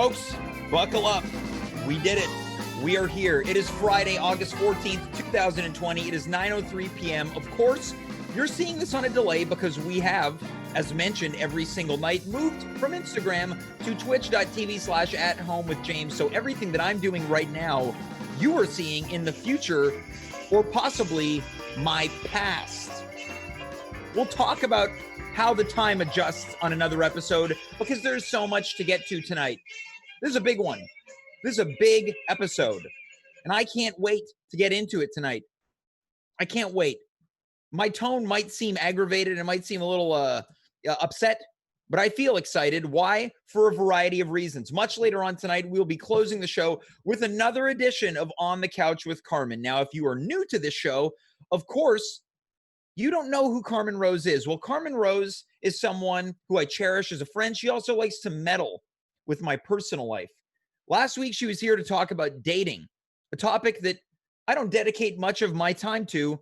Folks, buckle up. We did it. We are here. It is Friday, August 14th, 2020. It is 9:03 p.m. Of course, you're seeing this on a delay because we have, as mentioned every single night, moved from Instagram to twitch.tv/@homewithjames. So everything that I'm doing right now, you are seeing in the future or possibly my past. We'll talk about how the time adjusts on another episode because there's so much to get to tonight. This is a big one. This is a big episode, and I can't wait to get into it tonight. I can't wait. My tone might seem aggravated. It might seem a little upset, but I feel excited. Why? For a variety of reasons. Much later on tonight, we'll be closing the show with another edition of On the Couch with Carmen. Now, if you are new to this show, of course, you don't know who Carmen Rose is. Well, Carmen Rose is someone who I cherish as a friend. She also likes to meddle with my personal life. Last week, she was here to talk about dating, a topic that I don't dedicate much of my time to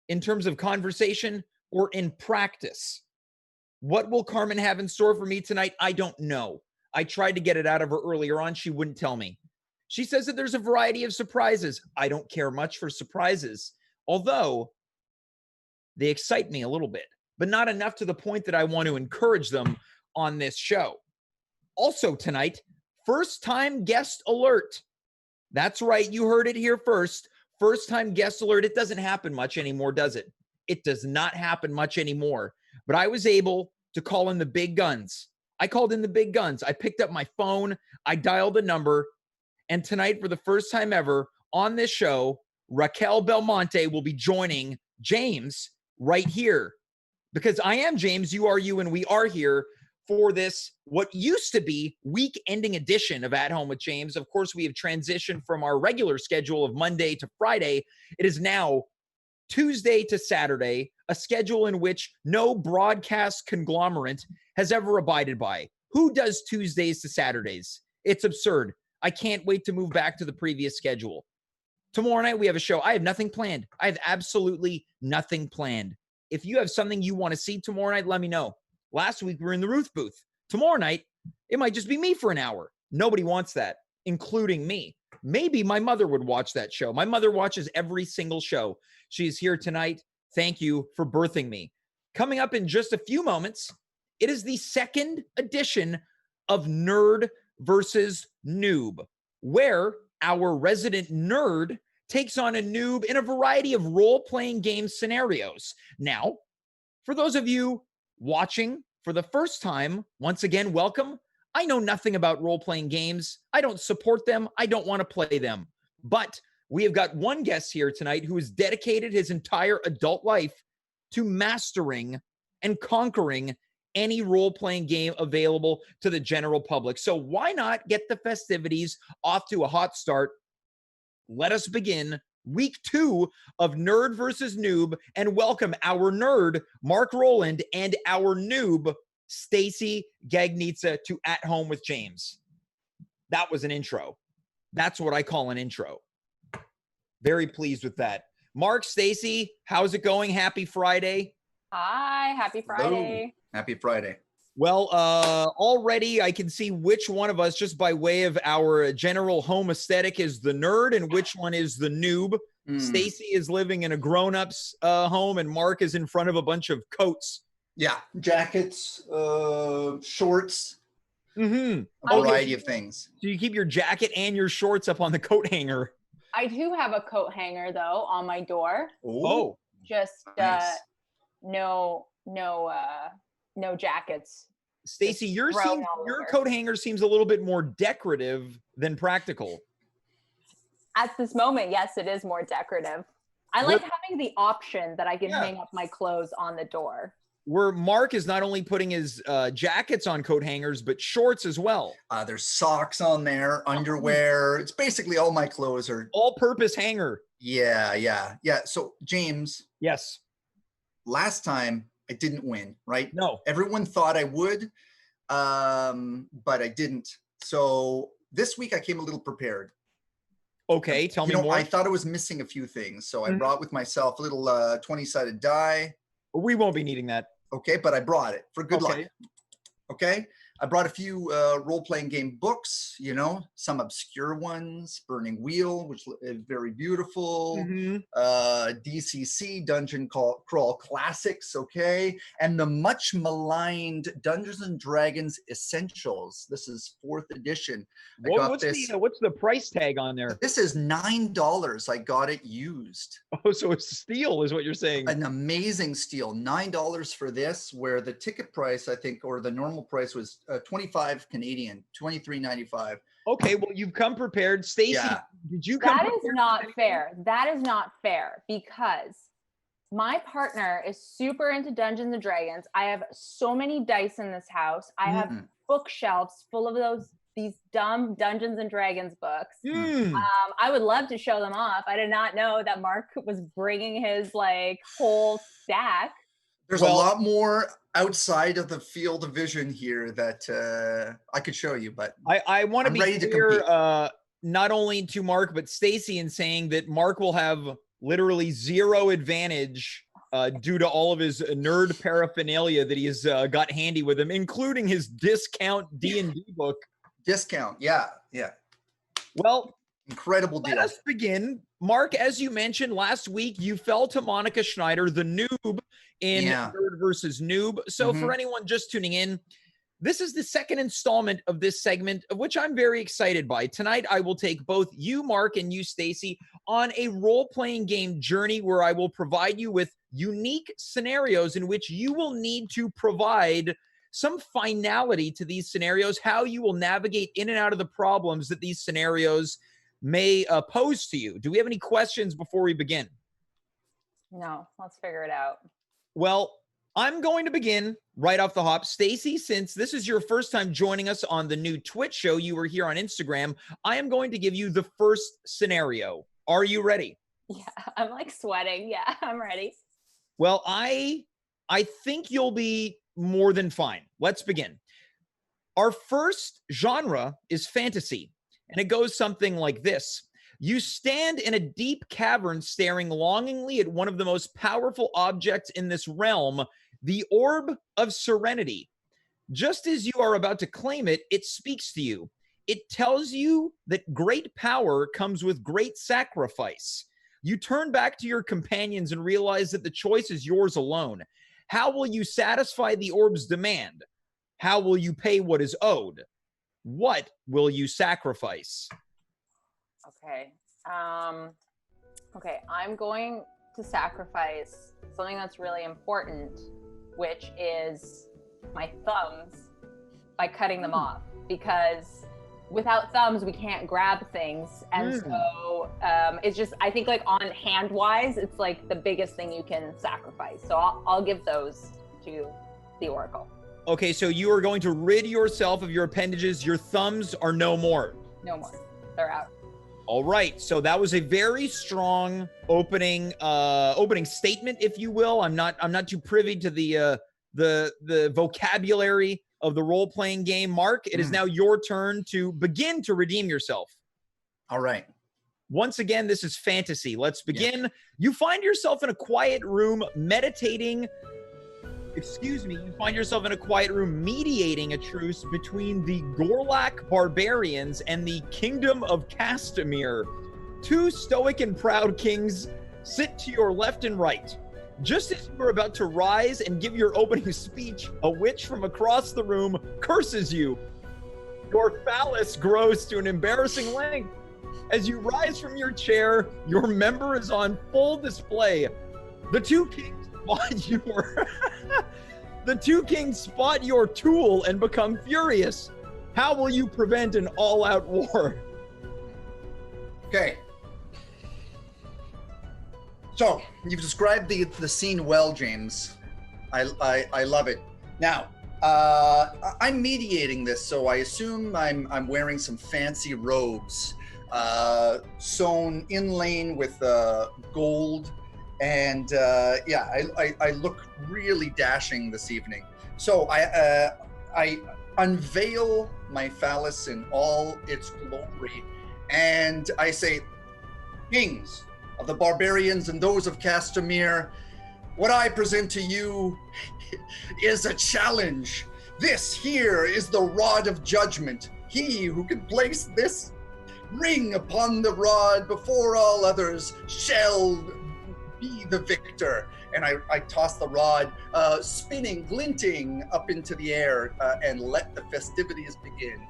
in terms of conversation or in practice. What will Carmen have in store for me tonight? I don't know. I tried to get it out of her earlier on. She wouldn't tell me. She says that there's a variety of surprises. I don't care much for surprises, although they excite me a little bit, but not enough to the point that I want to encourage them on this show. Also tonight, first-time guest alert. That's right. You heard it here first. First-time guest alert. It doesn't happen much anymore, does it? It does not happen much anymore. But I was able to call in the big guns. I called in the big guns. I picked up my phone. I dialed a number. And tonight, for the first time ever on this show, Racquel Belmonte will be joining James right here. Because I am James, you are you, and we are here for this, what used to be week-ending edition of At Home with James. Of course, we have transitioned from our regular schedule of Monday to Friday. It is now Tuesday to Saturday, a schedule in which no broadcast conglomerate has ever abided by. Who does Tuesdays to Saturdays? It's absurd. I can't wait to move back to the previous schedule. Tomorrow night, we have a show. I have nothing planned. I have absolutely nothing planned. If you have something you want to see tomorrow night, let me know. Last week, we were in the Ruth booth. Tomorrow night, it might just be me for an hour. Nobody wants that, including me. Maybe my mother would watch that show. My mother watches every single show. She's here tonight. Thank you for birthing me. Coming up in just a few moments, it is the second edition of Nerd versus Noob, where our resident nerd takes on a noob in a variety of role-playing game scenarios. Now, for those of you watching for the first time, once again, welcome. I know nothing about role-playing games. I don't support them. I don't want to play them. But we have got one guest here tonight who has dedicated his entire adult life to mastering and conquering any role-playing game available to the general public. So why not get the festivities off to a hot start? Let us begin week 2 of Nerd versus Noob and welcome our nerd, Marc Rowland, and our noob, Stacy Gagnidze, to At Home with James. That was an intro. That's what I call an intro. Very pleased with that. Marc, Stacy, how's it going? Happy Friday. Hi, happy Friday. Hello. Happy Friday. Well, already I can see which one of us, just by way of our general home aesthetic, is the nerd and which one is the noob. Stacy is living in a grown-up's home and Marc is in front of a bunch of coats. Yeah. Jackets, shorts, Mm-hmm. a variety of things. So you keep your jacket and your shorts up on the coat hanger. I do have a coat hanger though on my door. Oh. Just Nice. no jackets. Stacy, your thrown all over. coat hanger seems a little bit more decorative than practical. At this moment, yes, it is more decorative. I like having the option that I can hang up my clothes on the door. Where Marc is not only putting his jackets on coat hangers, but shorts as well. There's socks on there, underwear. It's basically all my clothes are. All-purpose hanger. Yeah. So, James. Yes. Last time, I didn't win, right? No. Everyone thought I would, but I didn't. So, this week, I came a little prepared. Okay, tell me more. I thought I was missing a few things. So, I brought with myself a little 20-sided die. We won't be needing that. Okay, but I brought it for good luck. Okay. I brought a few role-playing game books, you know, some obscure ones, Burning Wheel, which is very beautiful, DCC, Dungeon Crawl Classics, okay, and the much maligned Dungeons & Dragons Essentials. This is 4th edition. What's the price tag on there? This is $9. I got it used. Oh, so it's a steal is what you're saying. An amazing steal. $9 for this, where the ticket price, I think, or the normal price was 25 Canadian, 23.95. Okay, well, you've come prepared. Stacy, did you come That prepared? is not fair. That is not fair because my partner is super into Dungeons and Dragons. I have so many dice in this house. I have bookshelves full of these dumb Dungeons and Dragons books. I would love to show them off. I did not know that Marc was bringing his like whole stack. There's a lot more outside of the field of vision here that I could show you, but I want to be clear, not only to Marc, but Stacy, in saying that Marc will have literally zero advantage due to all of his nerd paraphernalia that he has got handy with him, including his discount D&D book. Discount, yeah. Well, incredible deal. Let us begin. Marc, as you mentioned last week, you fell to Monica Schneider, the noob, in Nerd versus Noob. So for anyone just tuning in, this is the second installment of this segment, of which I'm very excited by. Tonight, I will take both you, Marc, and you, Stacy, on a role-playing game journey where I will provide you with unique scenarios in which you will need to provide some finality to these scenarios, how you will navigate in and out of the problems that these scenarios may pose to you. Do we have any questions before we begin? No, let's figure it out. Well, I'm going to begin right off the hop. Stacy, since this is your first time joining us on the new Twitch show, you were here on Instagram, I am going to give you the first scenario. Are you ready? Yeah, I'm like sweating. Yeah, I'm ready. Well, I think you'll be more than fine. Let's begin. Our first genre is fantasy, and it goes something like this. You stand in a deep cavern staring longingly at one of the most powerful objects in this realm, the Orb of Serenity. Just as you are about to claim it, it speaks to you. It tells you that great power comes with great sacrifice. You turn back to your companions and realize that the choice is yours alone. How will you satisfy the orb's demand? How will you pay what is owed? What will you sacrifice? Okay. Okay, I'm going to sacrifice something that's really important, which is my thumbs, by cutting them off, because without thumbs we can't grab things, and so it's just, I think, like, on hand wise, it's like the biggest thing you can sacrifice. So I'll give those to the Oracle. Okay, so you are going to rid yourself of your appendages. Your thumbs are no more. No more. They're out. All right, so that was a very strong opening statement, if you will. I'm not too privy to the vocabulary of the role-playing game. Marc, it is now your turn to begin to redeem yourself. All right. Once again, this is fantasy. Let's begin. Yeah. You find yourself in a quiet room meditating. You find yourself in a quiet room mediating a truce between the Gorlak barbarians and the Kingdom of Castamere. Two stoic and proud kings sit to your left and right. Just as you are about to rise and give your opening speech, a witch from across the room curses you. Your phallus grows to an embarrassing length. As you rise from your chair, your member is on full display. The two kings spot your tool and become furious. How will you prevent an all-out war? Okay. So you've described the scene well, James. I love it. Now, I'm mediating this, so I assume I'm wearing some fancy robes, sewn inlane with gold. And I look really dashing this evening. So I unveil my phallus in all its glory, and I say, kings of the barbarians and those of Castamere, what I present to you is a challenge. This here is the rod of judgment. He who can place this ring upon the rod before all others shall be the victor. And I toss the rod, spinning, glinting up into the air, and let the festivities begin.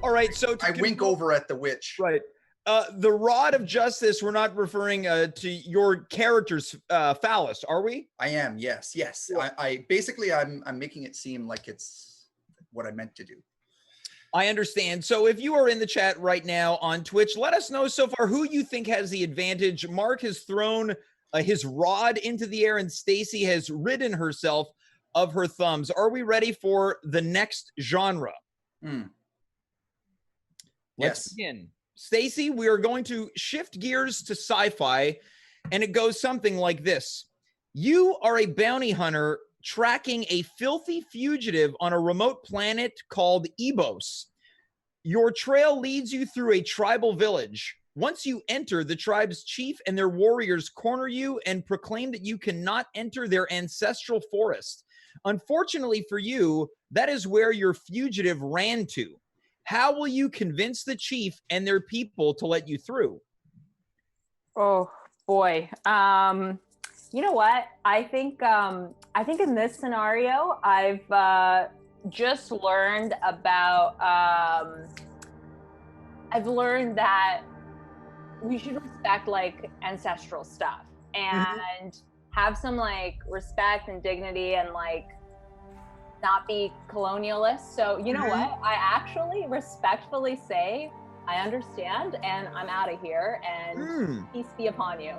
All right, so I wink over at the witch. Right. The rod of justice, we're not referring to your character's phallus, are we? I am, yes. I basically, I'm making it seem like it's what I meant to do. I understand. So if you are in the chat right now on Twitch, let us know so far who you think has the advantage. Mark has thrown his rod into the air, and Stacy has ridden herself of her thumbs. Are we ready for the next genre? Let's begin. Stacy, we are going to shift gears to sci-fi, and it goes something like this. You are a bounty hunter tracking a filthy fugitive on a remote planet called Ebos. Your trail leads you through a tribal village. Once you enter, the tribe's chief and their warriors corner you and proclaim that you cannot enter their ancestral forest. Unfortunately for you, that is where your fugitive ran to. How will you convince the chief and their people to let you through? Oh boy. You know what? I think in this scenario, I've just learned about. I've learned that we should respect like ancestral stuff and have some like respect and dignity and like not be colonialist. So you know what? I actually respectfully say I understand and I'm out of here and peace be upon you.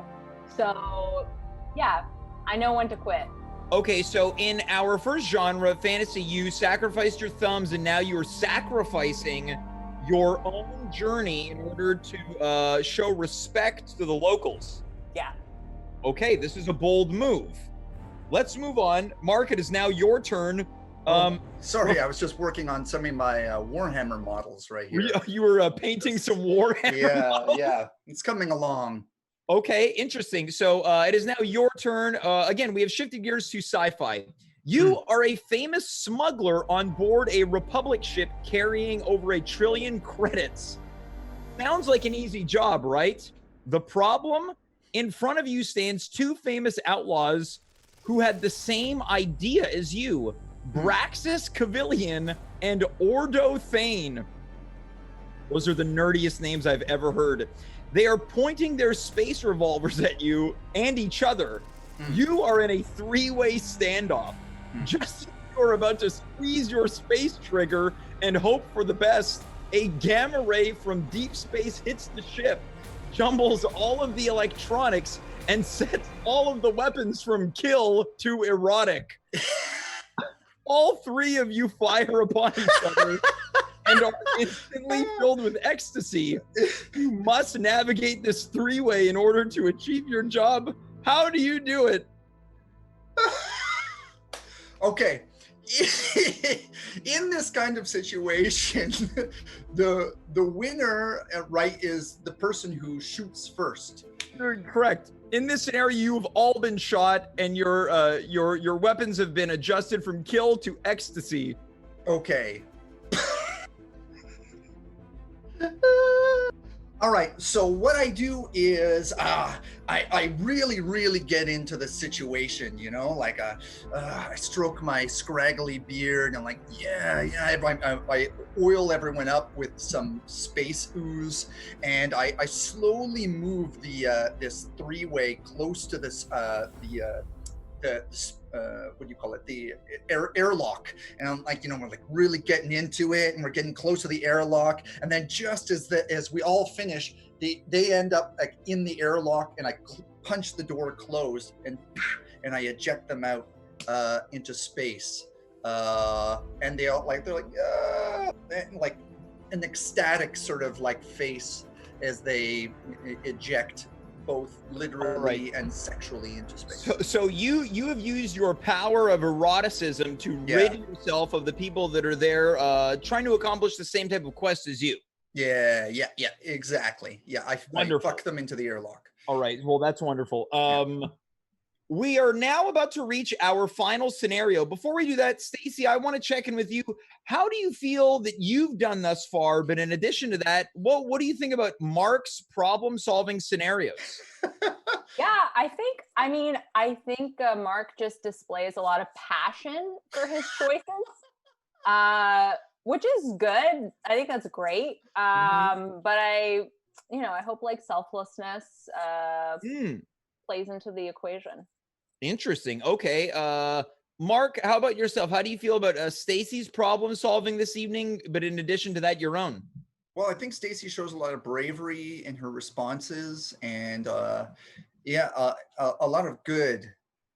So yeah, I know when to quit. Okay, so in our first genre, fantasy, you sacrificed your thumbs and now you're sacrificing your own journey in order to show respect to the locals. Yeah. Okay, this is a bold move. Let's move on. Mark, it is now your turn. Sorry, I was just working on some of my Warhammer models right here. You were painting some Warhammer models? Yeah, it's coming along. Okay, interesting. So it is now your turn. Again, we have shifted gears to sci-fi. You are a famous smuggler on board a Republic ship carrying over 1 trillion credits. Sounds like an easy job, right? The problem? In front of you stands 2 famous outlaws who had the same idea as you. Braxis Cavillion and Ordo Thane. Those are the nerdiest names I've ever heard. They are pointing their space revolvers at you and each other. You are in a 3-way standoff. Just as you are about to squeeze your space trigger and hope for the best, a gamma ray from deep space hits the ship, jumbles all of the electronics, and sets all of the weapons from kill to erotic. All 3 of you fire upon each other and are instantly filled with ecstasy. You must navigate this 3-way in order to achieve your job. How do you do it? Okay. In this kind of situation, the winner, right, is the person who shoots first. Correct. In this scenario, you've all been shot, and your weapons have been adjusted from kill to ecstasy. Okay. All right. So what I do is I really get into the situation, you know, like I stroke my scraggly beard and I'm like, I oil everyone up with some space ooze, and I slowly move the this 3-way close to this what do you call it, the airlock, and I'm like, you know, we're like really getting into it and we're getting close to the airlock, and then just as we all finish, they end up like in the airlock, and I punch the door closed and I eject them out into space, and they're like and like an ecstatic sort of like face as they eject both literally and sexually into space. So you have used your power of eroticism to rid yourself of the people that are there trying to accomplish the same type of quest as you. Yeah, exactly. Yeah, I fuck them into the airlock. All right, well, that's wonderful. We are now about to reach our final scenario. Before we do that, Stacy, I want to check in with you. How do you feel that you've done thus far? But in addition to that, what do you think about Marc's problem-solving scenarios? Yeah, I think Marc just displays a lot of passion for his choices, which is good. I think that's great. But I hope like selflessness plays into the equation. Interesting. Okay. Marc, how about yourself? How do you feel about Stacy's problem solving this evening? But in addition to that, your own. Well, I think Stacy shows a lot of bravery in her responses, and a lot of good.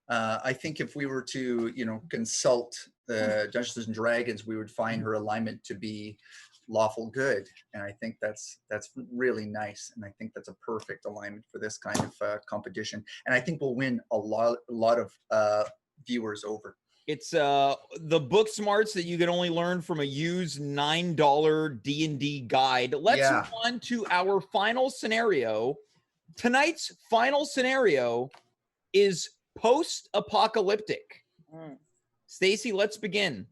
I think if we were to, consult the Dungeons and Dragons, we would find her alignment to be lawful good, and I think that's really nice, and I think that's a perfect alignment for this kind of competition, and I think we'll win a lot of viewers over. It's the book smarts that you can only learn from a used $9 D&D guide. Let's move on to our final scenario. Tonight's final scenario is post-apocalyptic. Stacy, let's begin.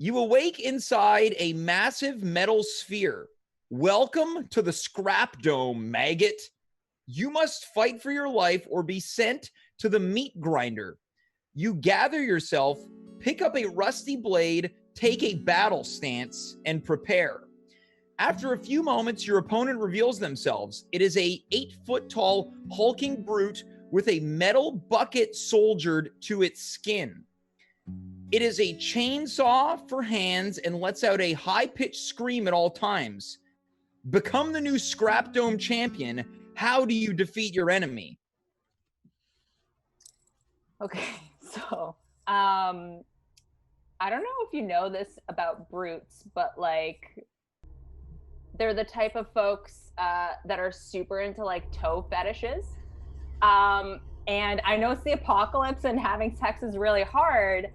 You awake inside a massive metal sphere. Welcome to the scrap dome, maggot. You must fight for your life or be sent to the meat grinder. You gather yourself, pick up a rusty blade, take a battle stance, and prepare. After a few moments, your opponent reveals themselves. It is a 8-foot-tall hulking brute with a metal bucket soldiered to its skin. It is a chainsaw for hands and lets out a high-pitched scream at all times. Become the new Scrap Dome champion. How do you defeat your enemy? Okay, so I don't know if you know this about brutes, but like they're the type of folks that are super into like toe fetishes. And I know it's the apocalypse and having sex is really hard.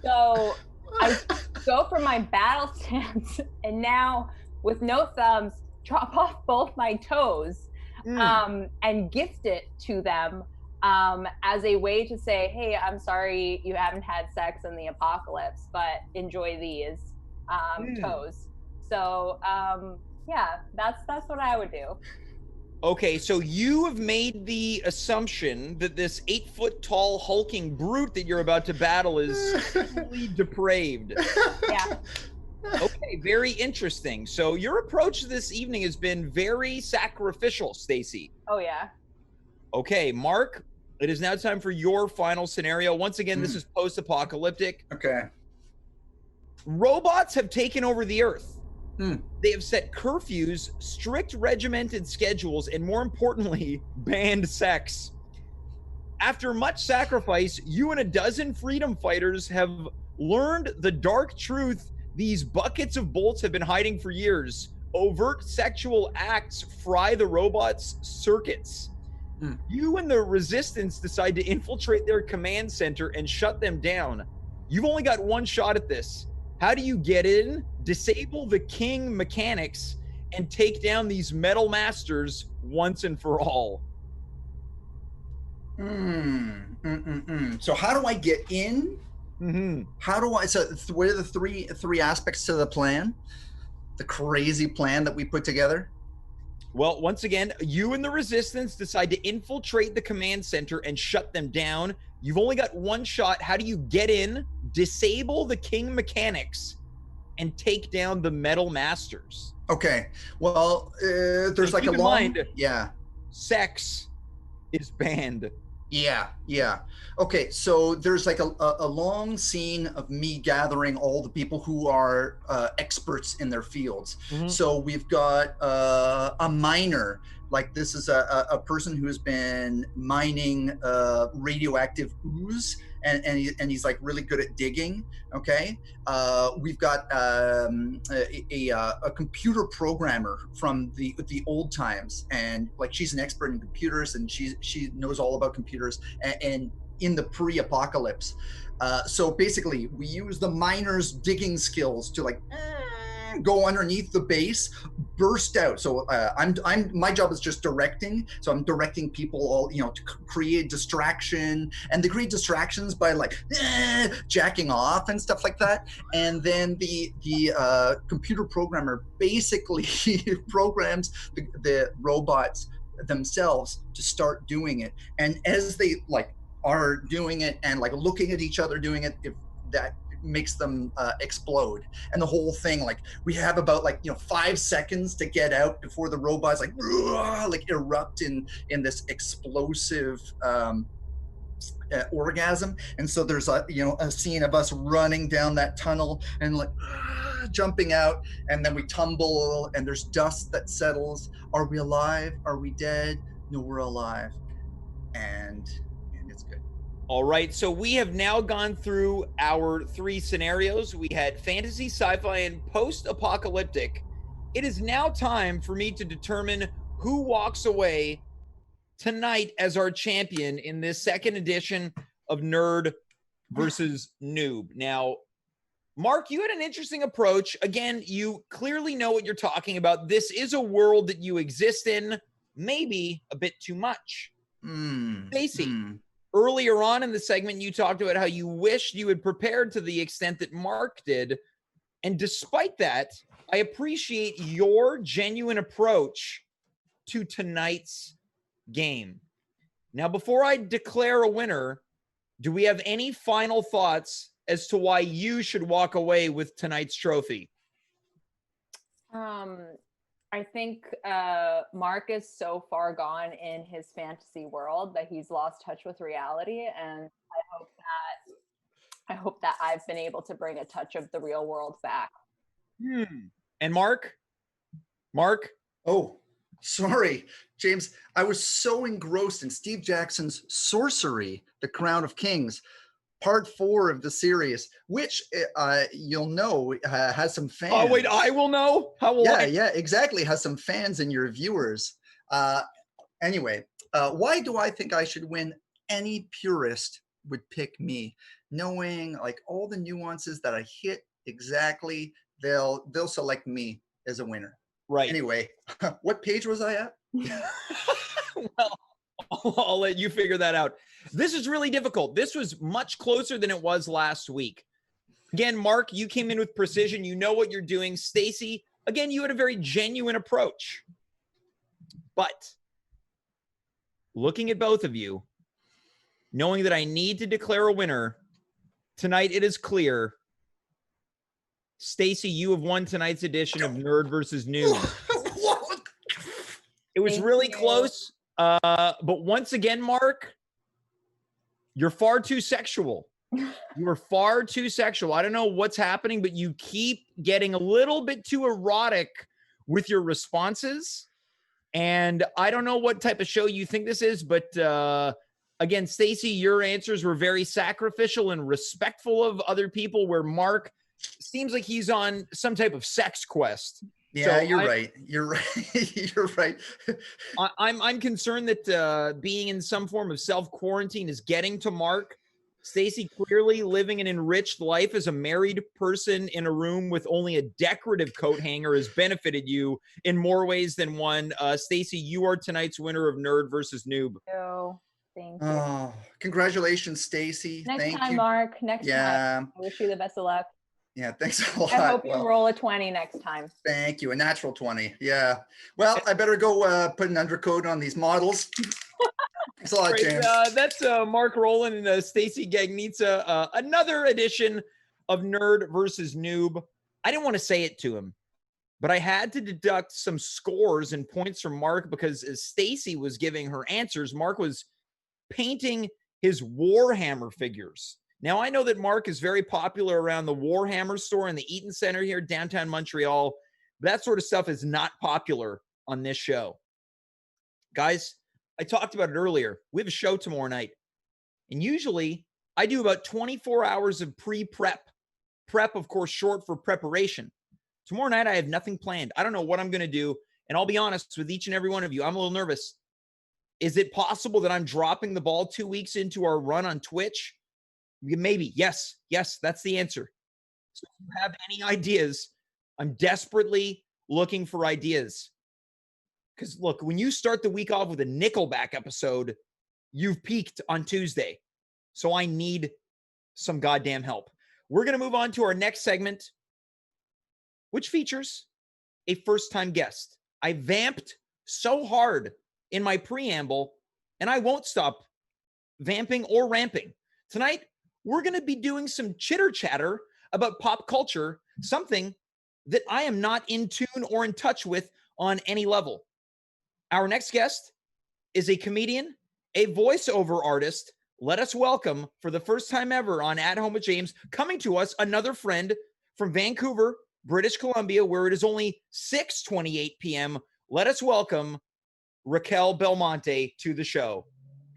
So I go for my battle stance and now with no thumbs, chop off both my toes and gift it to them as a way to say, hey, I'm sorry you haven't had sex in the apocalypse, but enjoy these toes. So yeah, that's what I would do. Okay, so you have made the assumption that this 8-foot-tall hulking brute that you're about to battle is truly depraved. Yeah. Okay, very interesting. So your approach this evening has been very sacrificial, Stacy. Oh, yeah. Okay, Marc, it is now time for your final scenario. Once again, this is post-apocalyptic. Okay. Robots have taken over the Earth. They have set curfews, strict regimented schedules, and more importantly, banned sex. After much sacrifice, you and a dozen freedom fighters have learned the dark truth these buckets of bolts have been hiding for years. Overt sexual acts fry the robots' circuits. You and the resistance decide to infiltrate their command center and shut them down. You've only got one shot at this. How do you get in, disable the king mechanics, and take down these metal masters once and for all? So how do I get in? How do I, so what are the three aspects to the plan? The crazy plan that we put together? Well, once again, you and the resistance decide to infiltrate the command center and shut them down. You've only got one shot. How do you get in, disable the king mechanics, and take down the metal masters? Okay. Well, there's like a long... Sex is banned. Yeah. Okay, so there's like a long scene of me gathering all the people who are experts in their fields. So we've got a miner, like this is a person who has been mining radioactive ooze, and he's like really good at digging. Okay, we've got a computer programmer from the old times, and like she's an expert in computers, and she knows all about computers and in the pre-apocalypse. So basically, we use the miner's digging skills to like go underneath the base, burst out. So my job is just directing. So I'm directing people all, to create distraction, and they create distractions by like jacking off and stuff like that. And then the computer programmer basically programs the robots themselves to start doing it. And as they like are doing it and like looking at each other doing it, if that makes them explode. And the whole thing, like we have about 5 seconds to get out before the robots like erupt in this explosive orgasm. And so there's a scene of us running down that tunnel and like jumping out, and then we tumble and there's dust that settles. Are we alive? Are we dead? No, we're alive. And it's good. All right, so we have now gone through our 3 scenarios. We had fantasy, sci-fi, and post-apocalyptic. It is now time for me to determine who walks away tonight as our champion in this second edition of Nerd versus Noob. Now, Mark, you had an interesting approach. Again, you clearly know what you're talking about. This is a world that you exist in, maybe a bit too much. Stacy, earlier on in the segment, you talked about how you wished you had prepared to the extent that Mark did. And despite that, I appreciate your genuine approach to tonight's game. Now, before I declare a winner, do we have any final thoughts as to why you should walk away with tonight's trophy? I think Mark is so far gone in his fantasy world that he's lost touch with reality, and I hope that I've been able to bring a touch of the real world back. And Mark? Oh, sorry, James. I was so engrossed in Steve Jackson's Sorcery, The Crown of Kings, Part 4 of the series, which you'll know has some fans. Oh, wait, I will know? How will I? Yeah, exactly. Has some fans in your viewers. Anyway, why do I think I should win? Any purist would pick me, knowing like all the nuances that I hit exactly. They'll select me as a winner. Right. Anyway, what page was I at? Well, I'll let you figure that out. This is really difficult. This was much closer than it was last week. Again, Mark, you came in with precision. You know what you're doing. Stacy, again, you had a very genuine approach. But looking at both of you, knowing that I need to declare a winner, tonight it is clear. Stacy, you have won tonight's edition of Nerd versus Noob. It was really close. But once again, Mark, you're far too sexual. You are far too sexual. I don't know what's happening, but you keep getting a little bit too erotic with your responses. And I don't know what type of show you think this is, but again, Stacy, your answers were very sacrificial and respectful of other people, where Mark seems like he's on some type of sex quest. Yeah, so you're right. You're right. I'm concerned that being in some form of self-quarantine is getting to Mark. Stacy, clearly living an enriched life as a married person in a room with only a decorative coat hanger has benefited you in more ways than one. Stacy, you are tonight's winner of Nerd versus Noob. Thank you. Oh, congratulations, Stacy. Next time, Mark. Next time. I wish you the best of luck. Yeah, thanks a lot. I hope you roll a 20 next time. Thank you. A natural 20. Yeah. Well, I better go put an undercoat on these models. Thanks a lot, James. That's Marc Rowland and Stacy Gagnidze. Another edition of Nerd versus Noob. I didn't want to say it to him, but I had to deduct some scores and points from Mark because as Stacy was giving her answers, Mark was painting his Warhammer figures. Now, I know that Mark is very popular around the Warhammer store in the Eaton Center here, downtown Montreal. But that sort of stuff is not popular on this show. Guys, I talked about it earlier. We have a show tomorrow night. And usually, I do about 24 hours of pre-prep. Prep, of course, short for preparation. Tomorrow night, I have nothing planned. I don't know what I'm going to do. And I'll be honest with each and every one of you, I'm a little nervous. Is it possible that I'm dropping the ball 2 weeks into our run on Twitch? Maybe. Yes, that's the answer. So if you have any ideas I'm desperately looking for ideas. Because look, when you start the week off with a Nickelback episode, you've peaked on Tuesday. So I need some goddamn help. We're going to move on to our next segment, which features a first-time guest. I vamped so hard in my preamble, and I won't stop vamping or ramping. Tonight, we're going to be doing some chitter-chatter about pop culture, something that I am not in tune or in touch with on any level. Our next guest is a comedian, a voiceover artist. Let us welcome, for the first time ever on At Home with James, coming to us, another friend from Vancouver, British Columbia, where it is only 6:28 p.m. Let us welcome Racquel Belmonte to the show.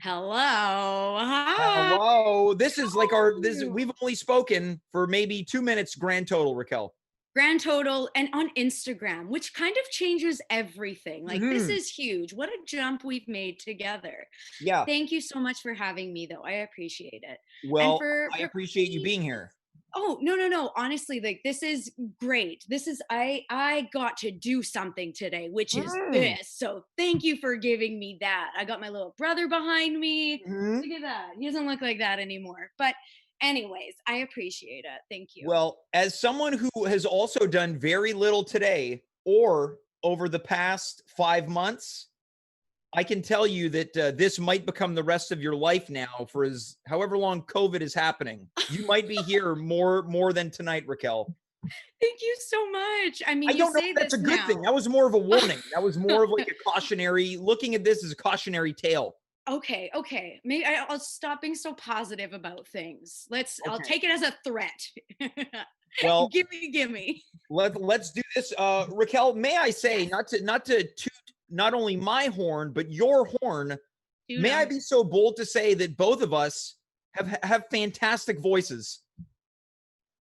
Hello. Hi. Hello. This is like we've only spoken for maybe 2 minutes grand total, Racquel. Grand total, and on Instagram, which kind of changes everything. Like, this is huge. What a jump we've made together. Yeah. Thank you so much for having me, though. I appreciate it. Well, I appreciate you being here. Oh, no. Honestly, like, this is great. I got to do something today, which is this. So thank you for giving me that. I got my little brother behind me. Look at that. He doesn't look like that anymore. But anyways, I appreciate it. Thank you. Well, as someone who has also done very little today or over the past 5 months, I can tell you that this might become the rest of your life now for however long COVID is happening. You might be here more than tonight, Racquel. Thank you so much. I mean, I don't know if that's a good thing. That was more of a warning. That was more of like a cautionary, looking at this as a cautionary tale. Okay. Maybe I'll stop being so positive about things. I'll take it as a threat. Well, gimme. Let's do this. Racquel, may I say, not to toot not only my horn, but your horn. May I be so bold to say that both of us have fantastic voices?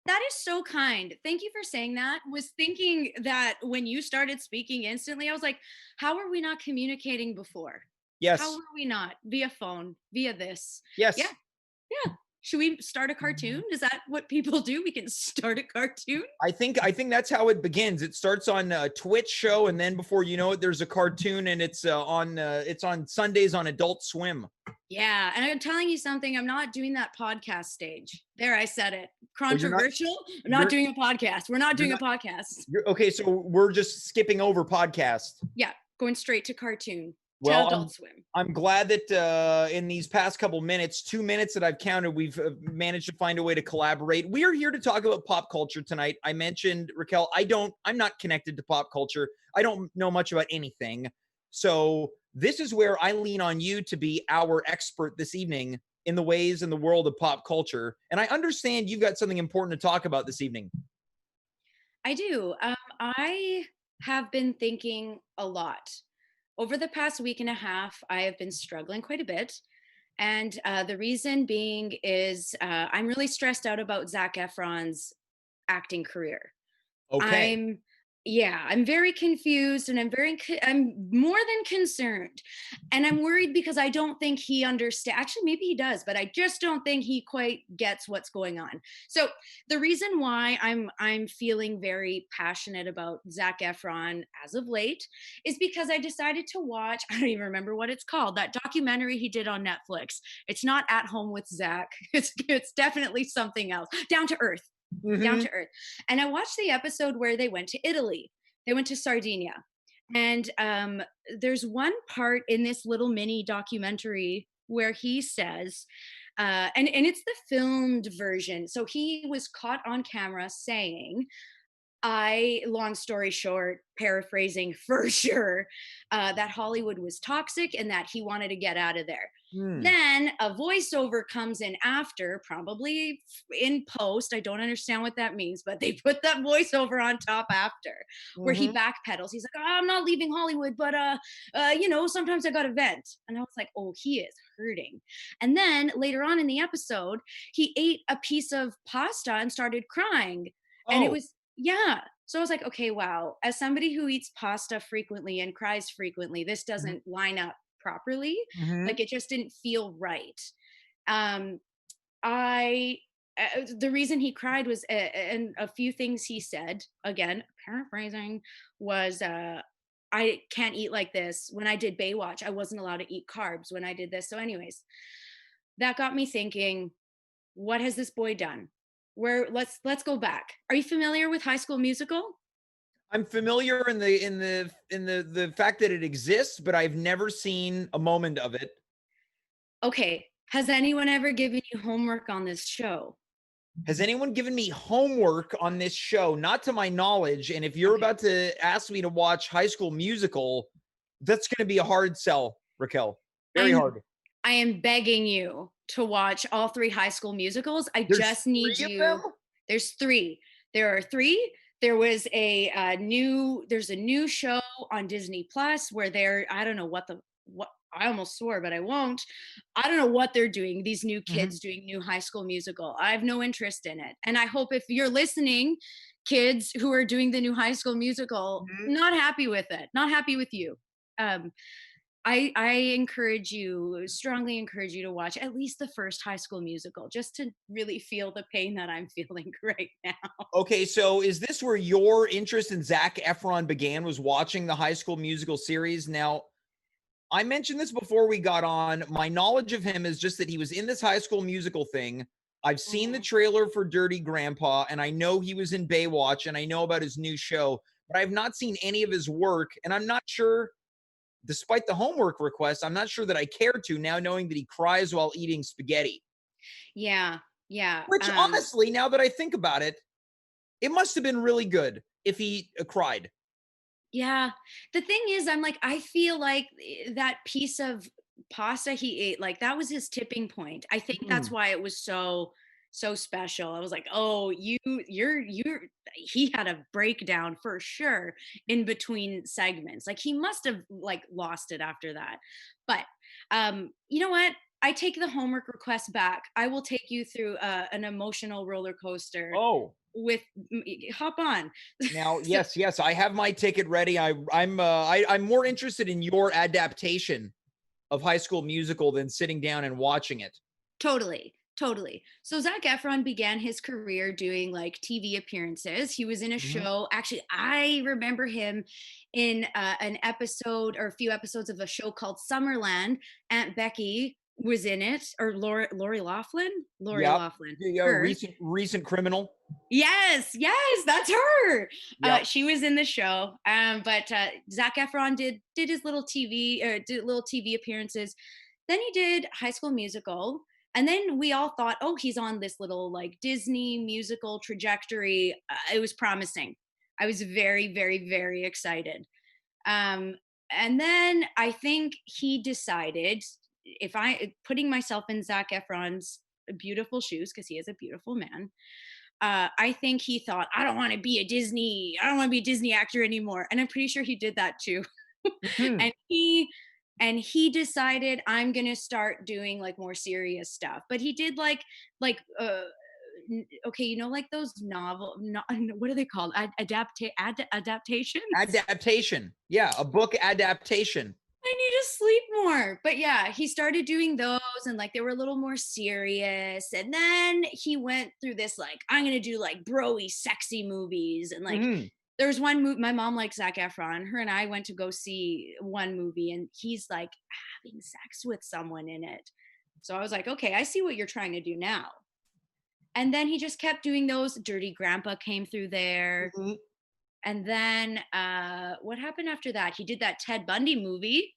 That is so kind. Thank you for saying that. Was thinking that when you started speaking instantly, I was like, how are we not communicating before? Yes. How are we not? Via phone, via this. Yes. Yeah. Should we start a cartoon? Is that what people do? We can start a cartoon? I think that's how it begins. It starts on a Twitch show, and then before you know it, there's a cartoon, and it's on Sundays on Adult Swim. Yeah, and I'm telling you something, I'm not doing that podcast stage. There, I said it. Controversial. I'm not doing a podcast. We're not doing a podcast. Okay, so we're just skipping over podcast. Yeah, going straight to cartoon. Well, Adult Swim. I'm glad that in these past couple minutes, 2 minutes that I've counted, we've managed to find a way to collaborate. We are here to talk about pop culture tonight. I mentioned, Racquel, I'm not connected to pop culture. I don't know much about anything. So this is where I lean on you to be our expert this evening in the ways in the world of pop culture. And I understand you've got something important to talk about this evening. I do. I have been thinking a lot. Over the past week and a half, I have been struggling quite a bit. And the reason being is I'm really stressed out about Zac Efron's acting career. Okay. I'm very confused, and I'm more than concerned. And I'm worried because I don't think he understands. Actually, maybe he does, but I just don't think he quite gets what's going on. So the reason why I'm feeling very passionate about Zac Efron as of late is because I decided to watch, I don't even remember what it's called, that documentary he did on Netflix. It's not At Home with Zac. It's definitely something else. Down to Earth. Down to Earth. And I watched the episode where they went to Italy. They went to Sardinia. And there's one part in this little mini documentary where he says, and it's the filmed version. So he was caught on camera saying, long story short, paraphrasing for sure, that Hollywood was toxic and that he wanted to get out of there. Then a voiceover comes in after, probably in post. I don't understand what that means, but they put that voiceover on top after, where he backpedals. He's like, I'm not leaving Hollywood, but sometimes I got to vent. And I was like, oh, he is hurting. And then later on in the episode, he ate a piece of pasta and started crying. And it was, so I was like, okay, wow. As somebody who eats pasta frequently and cries frequently, this doesn't line up properly. Like, it just didn't feel right. I the reason he cried was, and a few things he said, again, paraphrasing, was, I can't eat like this. When I did Baywatch, I wasn't allowed to eat carbs when I did this. So, anyways, that got me thinking, what has this boy done? Where let's go back. Are you familiar with High School Musical? I'm familiar in the fact that it exists, but I've never seen a moment of it. Okay. Has anyone ever given you homework on this show? Has anyone given me homework on this show? Not to my knowledge. And if you're about to ask me to watch High School Musical, that's going to be a hard sell, Racquel. Very hard. I am begging you to watch all 3 High School Musicals. There's just need 3 of you. them? There's 3. There are 3. There was a new show on Disney Plus where I don't know what I almost swore, but I won't. I don't know what they're doing. These new kids doing new High School Musical. I have no interest in it. And I hope if you're listening, kids who are doing the new High School Musical, not happy with it, not happy with you. I strongly encourage you to watch at least the first High School Musical, just to really feel the pain that I'm feeling right now. Okay, so is this where your interest in Zac Efron began, was watching the High School Musical series? Now, I mentioned this before we got on. My knowledge of him is just that he was in this High School Musical thing. I've seen the trailer for Dirty Grandpa, and I know he was in Baywatch, and I know about his new show, but I've not seen any of his work, and I'm not sure, despite the homework request, I'm not sure that I care to, now knowing that he cries while eating spaghetti. Yeah. Which, honestly, now that I think about it, it must have been really good if he cried. Yeah. The thing is, I feel like that piece of pasta he ate, like that was his tipping point. I think that's why it was so special. I was like, oh, he had a breakdown for sure in between segments. Like he must have like lost it after that. But you know what? I take the homework request back. I will take you through an emotional roller coaster. Oh. Hop on. Now, yes, I have my ticket ready. I'm more interested in your adaptation of High School Musical than sitting down and watching it. Totally. So Zac Efron began his career doing like TV appearances. He was in a show. Actually, I remember him in an episode or a few episodes of a show called Summerland. Aunt Becky was in it, or Lori Loughlin. Loughlin. Recent criminal. Yes, that's her. Yep. She was in the show. But Zac Efron did his little TV appearances. Then he did High School Musical. And then we all thought, oh, he's on this little like Disney musical trajectory. It was promising. I was very, very, very excited. And then I think he decided, putting myself in Zac Efron's beautiful shoes, because he is a beautiful man, I think he thought, I don't want to be a Disney actor anymore. And I'm pretty sure he did that too. And he decided, I'm going to start doing like more serious stuff. But he did like okay, you know, like those what are they called? Adaptations? Adaptation. Yeah, a book adaptation. I need to sleep more. But yeah, he started doing those, and like they were a little more serious. And then he went through this like, I'm going to do like bro-y sexy movies. And like there was one movie, my mom likes Zac Efron. Her and I went to go see one movie, and he's like having sex with someone in it. So I was like, okay, I see what you're trying to do now. And then he just kept doing those. Dirty Grandpa came through there. And then what happened after that? He did that Ted Bundy movie.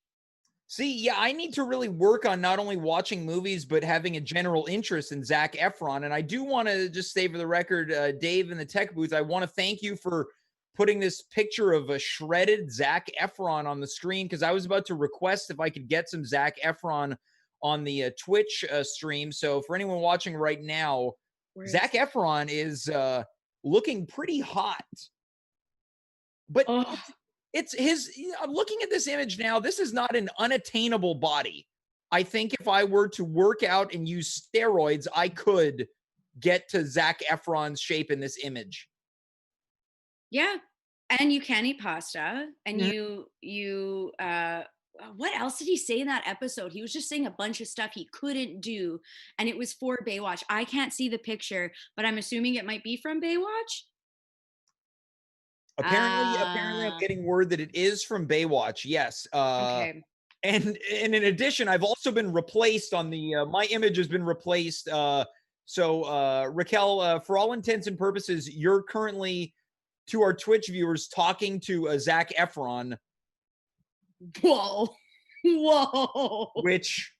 See, yeah, I need to really work on not only watching movies, but having a general interest in Zac Efron. And I do want to just say for the record, Dave in the tech booth, I want to thank you for putting this picture of a shredded Zac Efron on the screen, because I was about to request if I could get some Zac Efron on the Twitch stream. So for anyone watching right now, Zac Efron is looking pretty hot. But it's his, I'm looking at this image now. This is not an unattainable body. I think if I were to work out and use steroids, I could get to Zac Efron's shape in this image. Yeah. And you can eat pasta, and you what else did he say in that episode? He was just saying a bunch of stuff he couldn't do, and it was for Baywatch. I can't see the picture, but I'm assuming it might be from Baywatch. Apparently, I'm getting word that it is from Baywatch. Yes. Okay. And in addition, I've also been replaced on the my image has been replaced. So Racquel, for all intents and purposes, you're currently, to our Twitch viewers, talking to Zac Efron. Whoa. Whoa. Which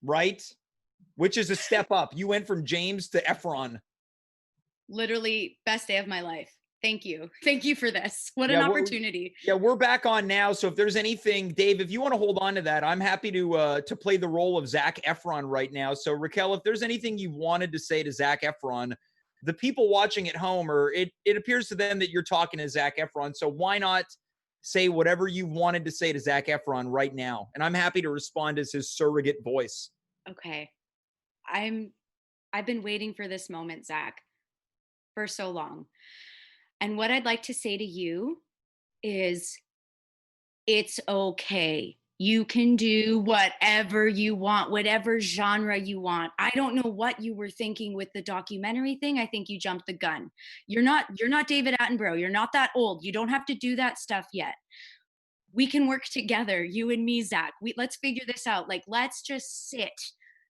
is a step up. You went from James to Efron. Literally best day of my life. Thank you. Thank you for this. What an opportunity. We're back on now. So if there's anything, Dave, if you want to hold on to that, I'm happy to play the role of Zac Efron right now. So Racquel, if there's anything you wanted to say to Zac Efron, the people watching at home, or it appears to them that you're talking to Zac Efron. So why not say whatever you wanted to say to Zac Efron right now? And I'm happy to respond as his surrogate voice. Okay. I've been waiting for this moment, Zac, for so long. And what I'd like to say to you is, it's okay. You can do whatever you want, whatever genre you want. I don't know what you were thinking with the documentary thing. I think you jumped the gun. You're not David Attenborough. You're not that old. You don't have to do that stuff yet. We can work together, you and me, Zac. Let's figure this out. Like, let's just sit.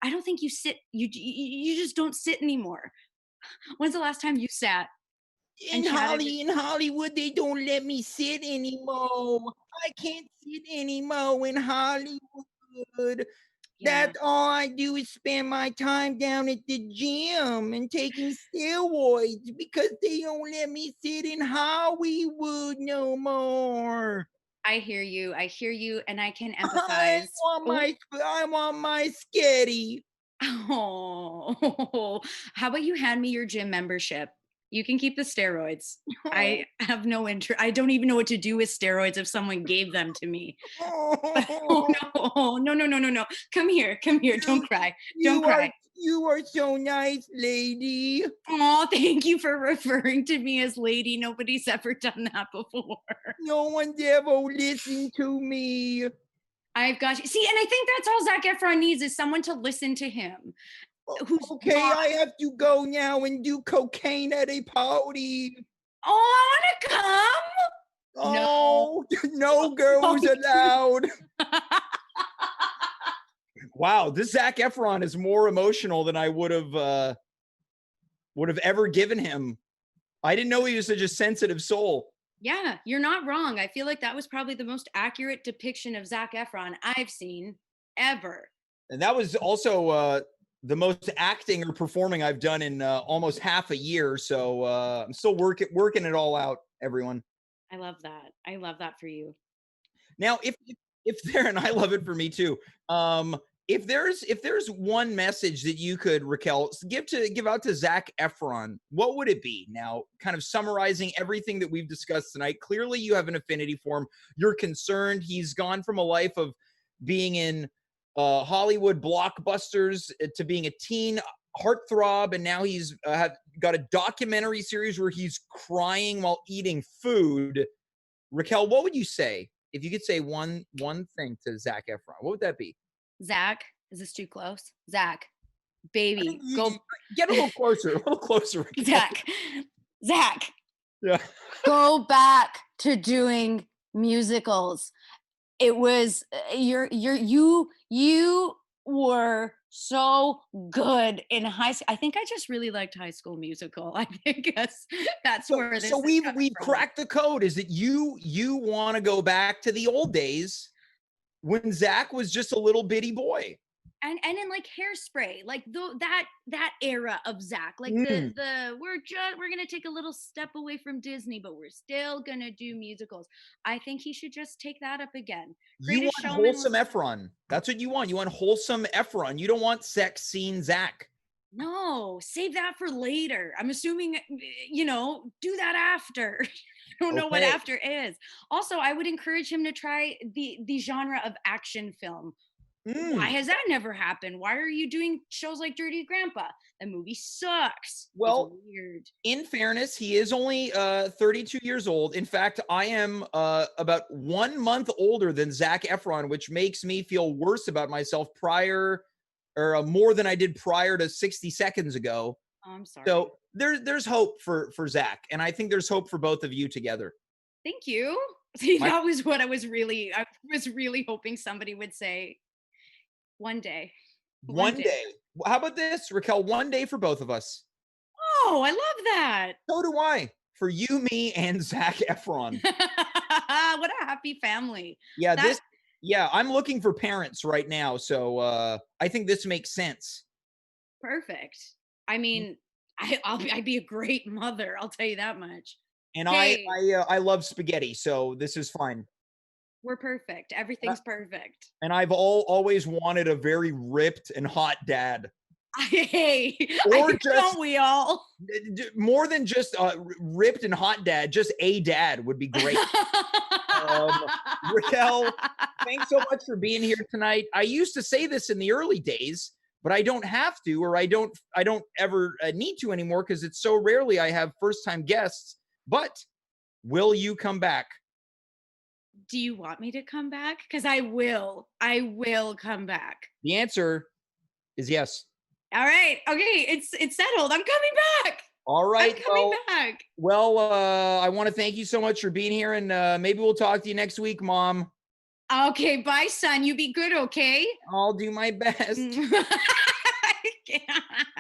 I don't think you sit. You just don't sit anymore. When's the last time you sat? In Hollywood, they don't let me sit anymore. I can't sit anymore in Hollywood. Yeah. That's all I do is spend my time down at the gym and taking steroids because they don't let me sit in Hollywood no more. I hear you, and I can empathize. I want my sketty. Oh, how about you hand me your gym membership? You can keep the steroids. I have no interest. I don't even know what to do with steroids if someone gave them to me. Oh, no. Come here. Don't cry. Don't cry. You are so nice, lady. Oh, thank you for referring to me as lady. Nobody's ever done that before. No one's ever listened to me. I've got you. See, and I think that's all Zac Efron needs is someone to listen to him. Okay, I have to go now and do cocaine at a party. Oh, I want to come. Oh, no girls allowed. Wow, this Zac Efron is more emotional than I would have ever given him. I didn't know he was such a sensitive soul. Yeah, you're not wrong. I feel like that was probably the most accurate depiction of Zac Efron I've seen ever. And that was also the most acting or performing I've done in almost half a year. So I'm still working it all out, everyone. I love that. I love that for you. Now, if there, and I love it for me too. If there's one message that you could, Racquel, give out to Zac Efron, what would it be? Now, kind of summarizing everything that we've discussed tonight. Clearly, you have an affinity for him. You're concerned. He's gone from a life of being in Hollywood blockbusters to being a teen heartthrob, and now he's got a documentary series where he's crying while eating food. Racquel, what would you say if you could say one thing to Zac Efron? What would that be? Zac, is this too close? Zac, baby, go get a little closer. Zac, yeah, go back to doing musicals. It was you were so good in high school. I think I just really liked High School Musical. I think that's where this. So we've cracked the code. Is that you want to go back to the old days when Zac was just a little bitty boy? And in like Hairspray, like that era of Zac, like we're gonna take a little step away from Disney, but we're still gonna do musicals. I think he should just take that up again. You want wholesome Efron. That's what you want. You want wholesome Efron. You don't want sex scene Zac. No, save that for later. I'm assuming, do that after. I don't know what after is. Also, I would encourage him to try the genre of action film. Why has that never happened? Why are you doing shows like Dirty Grandpa? That movie sucks. Well, it's weird. In fairness, he is only 32 years old. In fact, I am about 1 month older than Zac Efron, which makes me feel worse about myself more than I did prior to 60 seconds ago. Oh, I'm sorry. So there's hope for Zac, and I think there's hope for both of you together. Thank you. See, that was what I was really hoping somebody would say. One day. One day. How about this, Racquel? One day for both of us. Oh, I love that. So do I. For you, me, and Zac Efron. What a happy family. Yeah, I'm looking for parents right now, so I think this makes sense. Perfect. I mean, I'd be a great mother. I'll tell you that much. And I love spaghetti, so this is fine. We're perfect. Everything's perfect. And I've always wanted a very ripped and hot dad. Hey, don't we all? More than just ripped and hot dad, just a dad would be great. Racquel, thanks so much for being here tonight. I used to say this in the early days, but I don't have to, or I don't ever need to anymore because it's so rarely I have first-time guests. But will you come back? Do you want me to come back? Because I will come back. The answer is yes. All right. Okay. It's settled. I'm coming back. All right. I'm coming back. Well, I want to thank you so much for being here, and maybe we'll talk to you next week, Mom. Okay. Bye, son. You be good, okay? I'll do my best.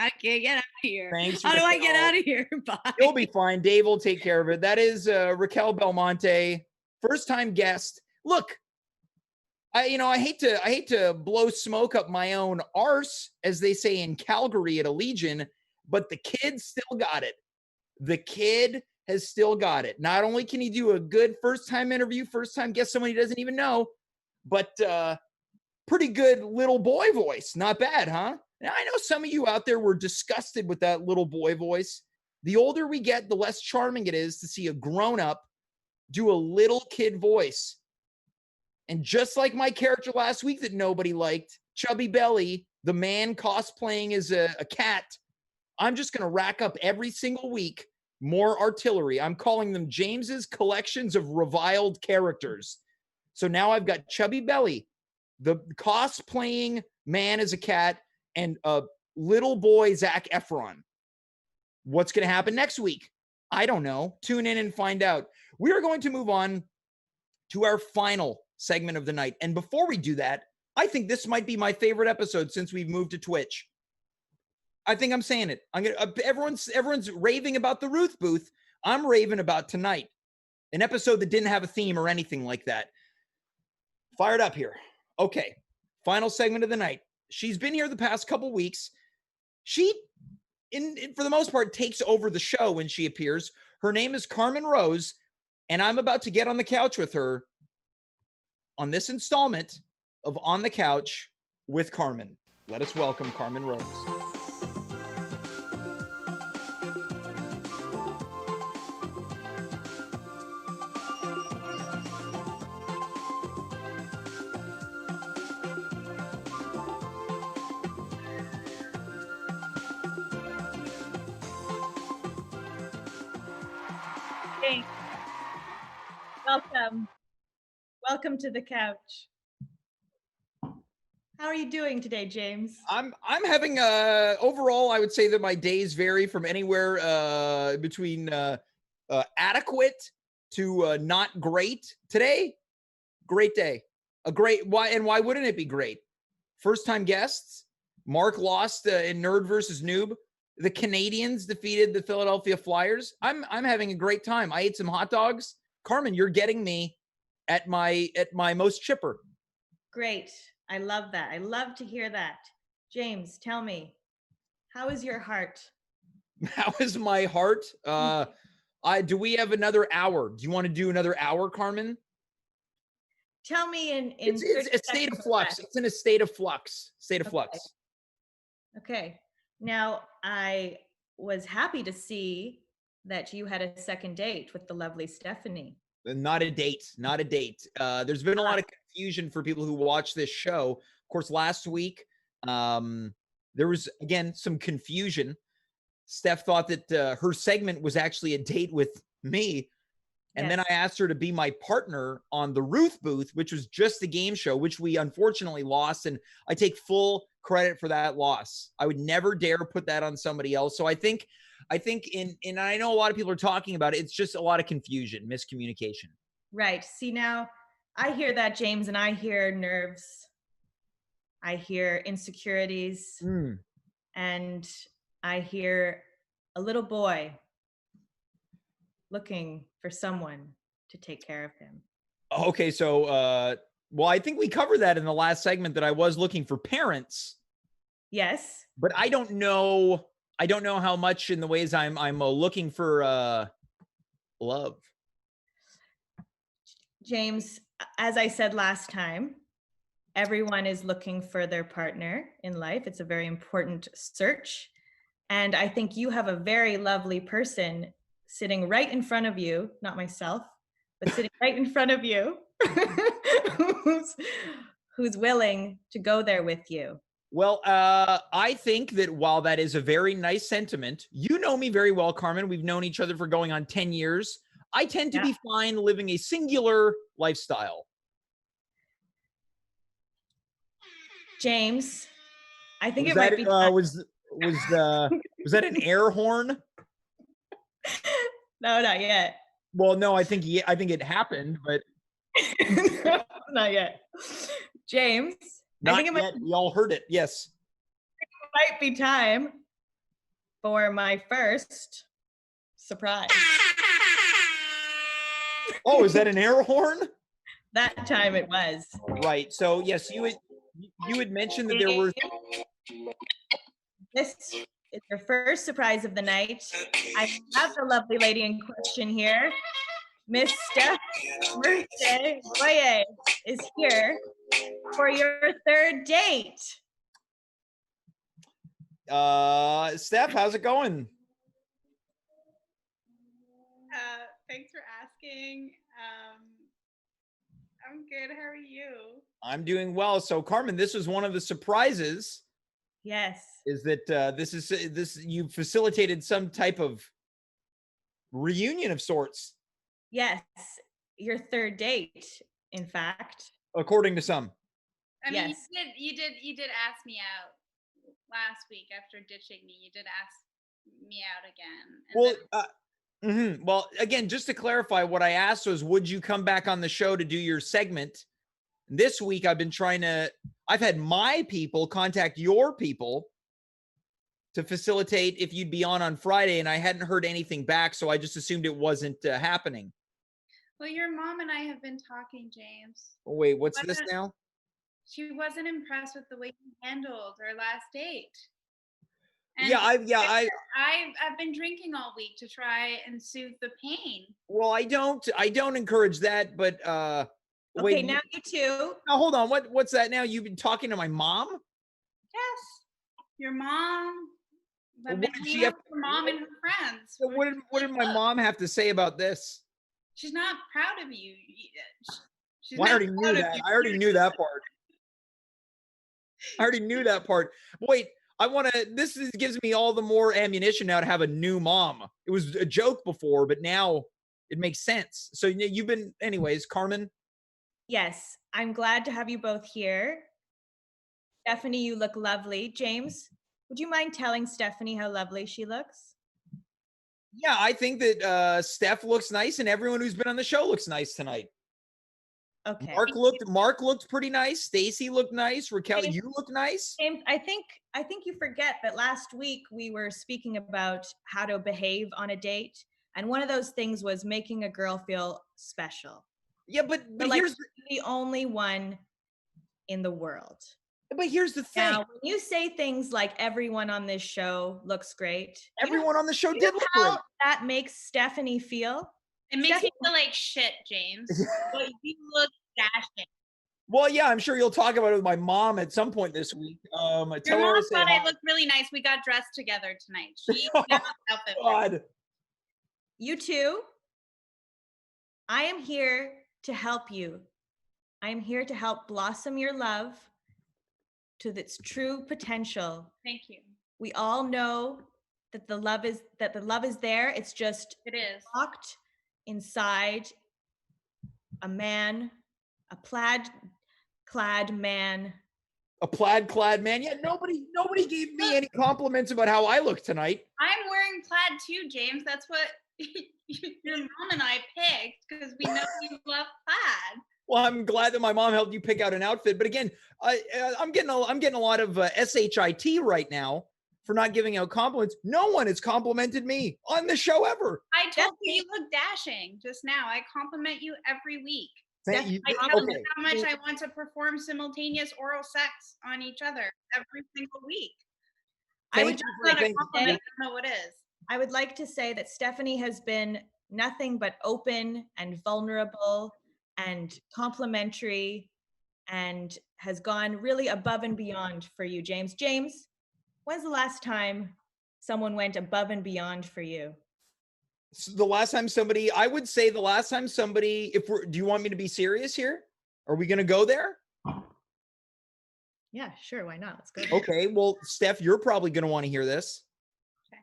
Okay, get out of here. Thanks. How do I get out of here? Bye. You'll be fine. Dave will take care of it. That is Racquel Belmonte, first-time guest. Look, I hate to blow smoke up my own arse, as they say in Calgary at Allegiant, but the kid still got it. The kid has still got it. Not only can he do a good first-time interview, first-time guest, someone he doesn't even know, but pretty good little boy voice. Not bad, huh? Now, I know some of you out there were disgusted with that little boy voice. The older we get, the less charming it is to see a grown-up do a little kid voice. And just like my character last week that nobody liked, Chubby Belly, the man cosplaying as a cat, I'm just going to rack up every single week more artillery. I'm calling them James's collections of reviled characters. So now I've got Chubby Belly, the cosplaying man as a cat, and little boy Zac Efron. What's going to happen next week? I don't know. Tune in and find out. We are going to move on to our final segment of the night. And before we do that, I think this might be my favorite episode since we've moved to Twitch. I think I'm saying it. Everyone's raving about the Ruth booth. I'm raving about tonight. An episode that didn't have a theme or anything like that. Fired up here. Okay. Final segment of the night. She's been here the past couple weeks. She, for the most part, takes over the show when she appears. Her name is Carmen Rose, and I'm about to get on the couch with her on this installment of On the Couch with Carmen. Let us welcome Carmen Rose. Thanks. Welcome to the couch. How are you doing today, James? I'm having overall, I would say that my days vary from anywhere between adequate to not great. Today, great day. Why wouldn't it be great? First time guests. Marc lost in Nerd versus Noob. The Canadians defeated the Philadelphia Flyers. I'm having a great time. I ate some hot dogs. Carmen, you're getting me at my most chipper. Great. I love that. I love to hear that. James, tell me, how is your heart? How is my heart? Do we have another hour? Do you want to do another hour, Carmen? Tell me in it's a state of flux. It's in a state of flux. Okay. Now, I was happy to see that you had a second date with the lovely Stephanie. Not a date. There's been a lot of confusion for people who watch this show. Of course, last week, there was, again, some confusion. Steph thought that her segment was actually a date with me. And then I asked her to be my partner on the Ruth booth, which was just a game show, which we unfortunately lost. And I take full credit for that loss. I would never dare put that on somebody else. So I think and I know a lot of people are talking about it. It's just a lot of confusion, miscommunication. Right. See, now I hear that, James, and I hear nerves. I hear insecurities. And I hear a little boy looking for someone to take care of him. Okay, so well, I think we covered that in the last segment, that I was looking for parents. Yes. But I don't know how much in the ways I'm looking for love. James, as I said last time, everyone is looking for their partner in life. It's a very important search. And I think you have a very lovely person sitting right in front of you, not myself, but sitting right in front of you, who's willing to go there with you. Well, I think that while that is a very nice sentiment, you know me very well, Carmen. We've known each other for going on 10 years. I tend to be fine living a singular lifestyle. James, I think was it might be time. Was that an air horn? No, not yet. Well, no, I think it happened, but no, not yet. James, not I think it yet. We all heard it. Yes. It might be time for my first surprise. Oh, is that an air horn? That time it was. Right. So yes, you had mentioned that there were. This is your first surprise of the night. I have the lovely lady in question here. Miss Steph Mercier Voyer is here for your third date. Steph, how's it going? Thanks for asking. I'm good. How are you? I'm doing well. So, Carmen, this was one of the surprises. Yes. Is that you facilitated some type of reunion of sorts? Yes, your third date, in fact. According to some. I mean, yes. you did ask me out last week after ditching me. You did ask me out again. Well, again, just to clarify, what I asked was, would you come back on the show to do your segment? This week, I've had my people contact your people to facilitate if you'd be on Friday, and I hadn't heard anything back, so I just assumed it wasn't happening. Well, your mom and I have been talking, James. Oh, wait, what's this now? She wasn't impressed with the way you handled our last date. And I've been drinking all week to try and soothe the pain. Well, I don't encourage that, but okay, wait, now you two. Now hold on. What's that now? You've been talking to my mom? Yes. Your mom. Well, what did she have? Her mom and her friends. So what did my mom have to say about this? She's not proud of you. Well, I already knew that. I already knew that part. I already knew that part. Wait, this gives me all the more ammunition now to have a new mom. It was a joke before, but now it makes sense. So you've been, anyways, Carmen? Yes, I'm glad to have you both here. Stephanie, you look lovely. James, would you mind telling Stephanie how lovely she looks? Yeah, I think that Steph looks nice, and everyone who's been on the show looks nice tonight. Okay. Mark looked pretty nice. Stacy looked nice. Racquel, James, you look nice. James, I think you forget that last week we were speaking about how to behave on a date, and one of those things was making a girl feel special. Yeah, but here's the only one in the world. But here's the thing. Now, when you say things like everyone on this show looks great. Everyone on the show did look how great. That makes Stephanie feel? It makes me feel like shit, James. But you look dashing. Well, yeah, I'm sure you'll talk about it with my mom at some point this week. Your mom thought I looked really nice. We got dressed together tonight. She outfit. God. You two, I am here to help you. I am here to help blossom your love to its true potential. Thank you. We all know that the love is there. It's just It is locked inside a man, a plaid-clad man. A plaid-clad man. Yeah, nobody gave me any compliments about how I look tonight. I'm wearing plaid too, James. That's what your mom and I picked because we know you love plaid. Well, I'm glad that my mom helped you pick out an outfit. But again, I'm getting a lot of shit right now for not giving out compliments. No one has complimented me on the show ever. I told you look dashing just now. I compliment you every week. Thank you. I tell you how much I want to perform simultaneous oral sex on each other every single week. I would just not a compliment. I don't know what is. I would like to say that Stephanie has been nothing but open and vulnerable and complimentary and has gone really above and beyond for you, James. James, when's the last time someone went above and beyond for you? The last time somebody, do you want me to be serious here? Are we going to go there? Yeah, sure. Why not? Let's go there. Okay. Well, Steph, you're probably going to want to hear this. Okay.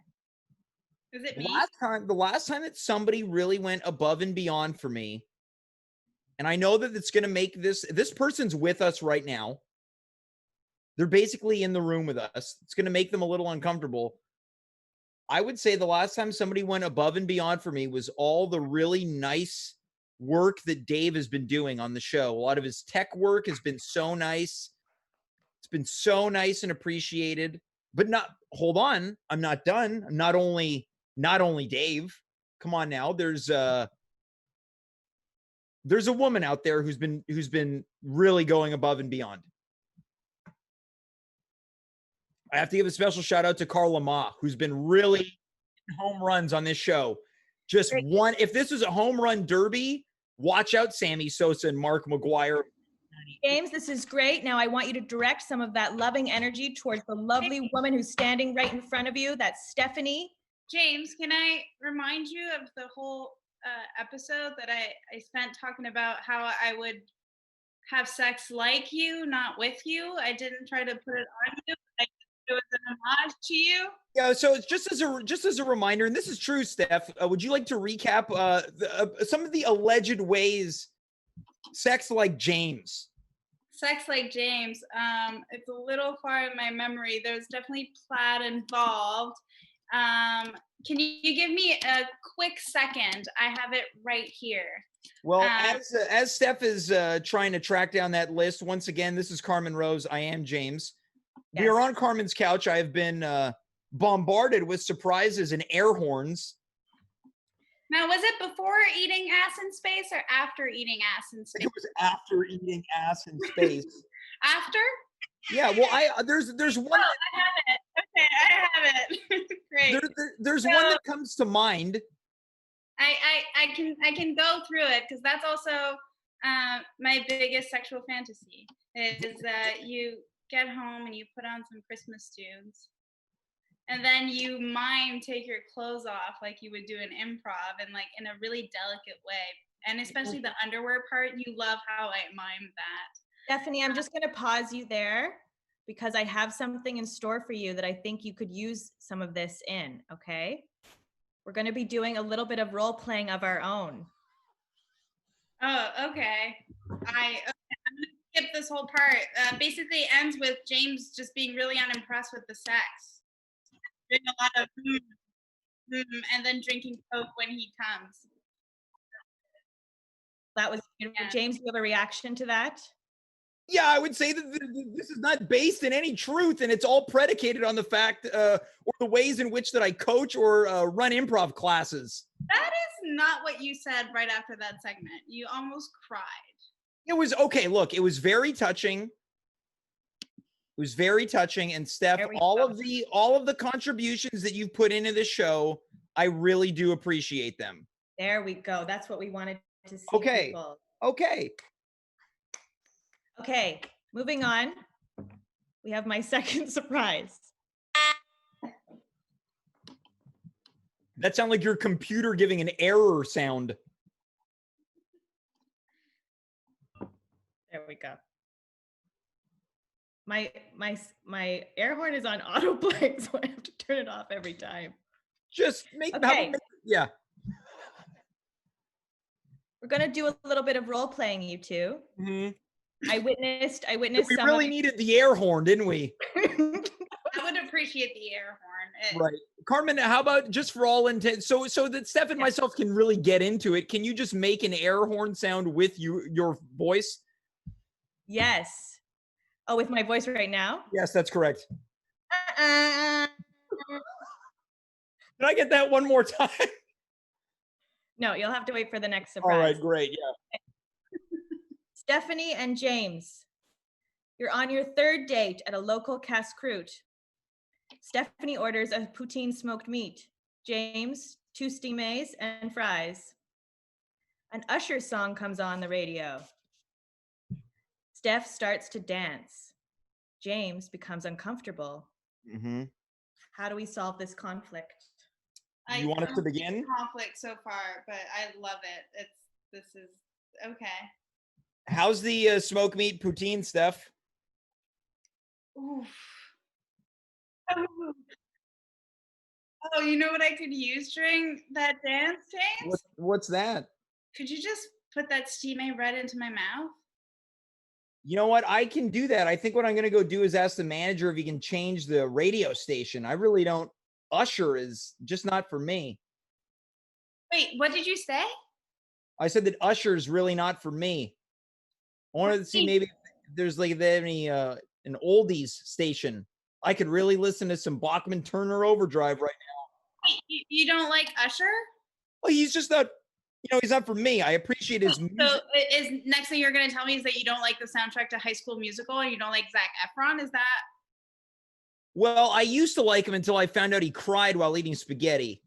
Is it me? The last time that somebody really went above and beyond for me, and I know that it's going to make this person's with us right now. They're basically in the room with us. It's going to make them a little uncomfortable. I would say the last time somebody went above and beyond for me was all the really nice work that Dave has been doing on the show. A lot of his tech work has been so nice. It's been so nice and appreciated. But hold on, I'm not done. I'm not only Dave. Come on now. There's a woman out there who's been really going above and beyond. I have to give a special shout out to Carla Ma, who's been really home runs on this show. Just one. If this was a home run derby, watch out, Sammy Sosa and Mark McGuire. James, this is great. Now I want you to direct some of that loving energy towards the lovely woman who's standing right in front of you. That's Stephanie. James, can I remind you of the whole episode that I spent talking about how I would have sex like you, not with you? I didn't try to put it on you. It was an homage to you. Yeah, so it's just as a reminder, and this is true, Steph. Would you like to recap some of the alleged ways sex like James? Sex like James. It's a little far in my memory. There's definitely plaid involved. Can you give me a quick second? I have it right here. Well, as Steph is trying to track down that list, once again, this is Carmen Rose. I am James. Yes. We are on Carmen's couch. I have been bombarded with surprises and air horns. Now, was it before eating ass in space or after eating ass in space? It was after eating ass in space. After? Yeah. Well, there's one. Oh, I have it. Okay, I have it. Great. There's one that comes to mind. I can go through it because that's also my biggest sexual fantasy is that you get home and you put on some Christmas tunes and then you take your clothes off like you would do an improv and like in a really delicate way. And especially the underwear part, you love how I mime that. Stephanie, I'm just going to pause you there because I have something in store for you that I think you could use some of this in, okay? We're going to be doing a little bit of role playing of our own. Oh, okay. I'm going to skip this whole part. Basically, it ends with James just being really unimpressed with the sex. Doing a lot of and then drinking Coke when he comes. That was beautiful. Yeah. James, do you have a reaction to that? Yeah, I would say that this is not based in any truth, and it's all predicated on the fact or the ways in which that I coach or run improv classes. That is not what you said right after that segment. You almost cried. It was okay. Look, it was very touching. It was very touching, and Steph, all of the contributions that you've put into this show, I really do appreciate them. There we go. That's what we wanted to see. Okay. People. Okay. Okay, moving on. We have my second surprise. That sounded like your computer giving an error sound. There we go. my air horn is on autoplay, so I have to turn it off every time. Just make Okay. yeah. We're gonna do a little bit of role playing, you two. I witnessed We some really needed the air horn, didn't we? I would appreciate the air horn. Right. Carmen, how about just for all intent, so that Steph and myself can really get into it, can you just make an air horn sound with your voice? Yes. Oh, with my voice right now? Yes, that's correct. Can I get that one more time? No, you'll have to wait for the next surprise. All right, great. Yeah. Stephanie and James, you're on your third date at a local casse-croûte. Stephanie orders a poutine smoked meat. James, 2 steamés and fries. An Usher song comes on the radio. Steph starts to dance. James becomes uncomfortable. How do we solve this conflict? You want us to begin? Conflict so far, but I love it. This is okay. How's the smoked meat poutine, Steph? Oof. Oh, you know what I could use during that dance, James? What's that? Could you just put that steamé right into my mouth? You know what? I can do that. I think what I'm going to go do is ask the manager if he can change the radio station. I really don't. Usher is just not for me. Wait, what did you say? I said that Usher is really not for me. I wanted to see maybe if there's like any an oldies station. I could really listen to some Bachman Turner Overdrive right now. Wait, you don't like Usher? Well, he's just not, he's not for me. I appreciate his music. So is next thing you're going to tell me is that you don't like the soundtrack to High School Musical and you don't like Zac Efron? Is that? Well, I used to like him until I found out he cried while eating spaghetti.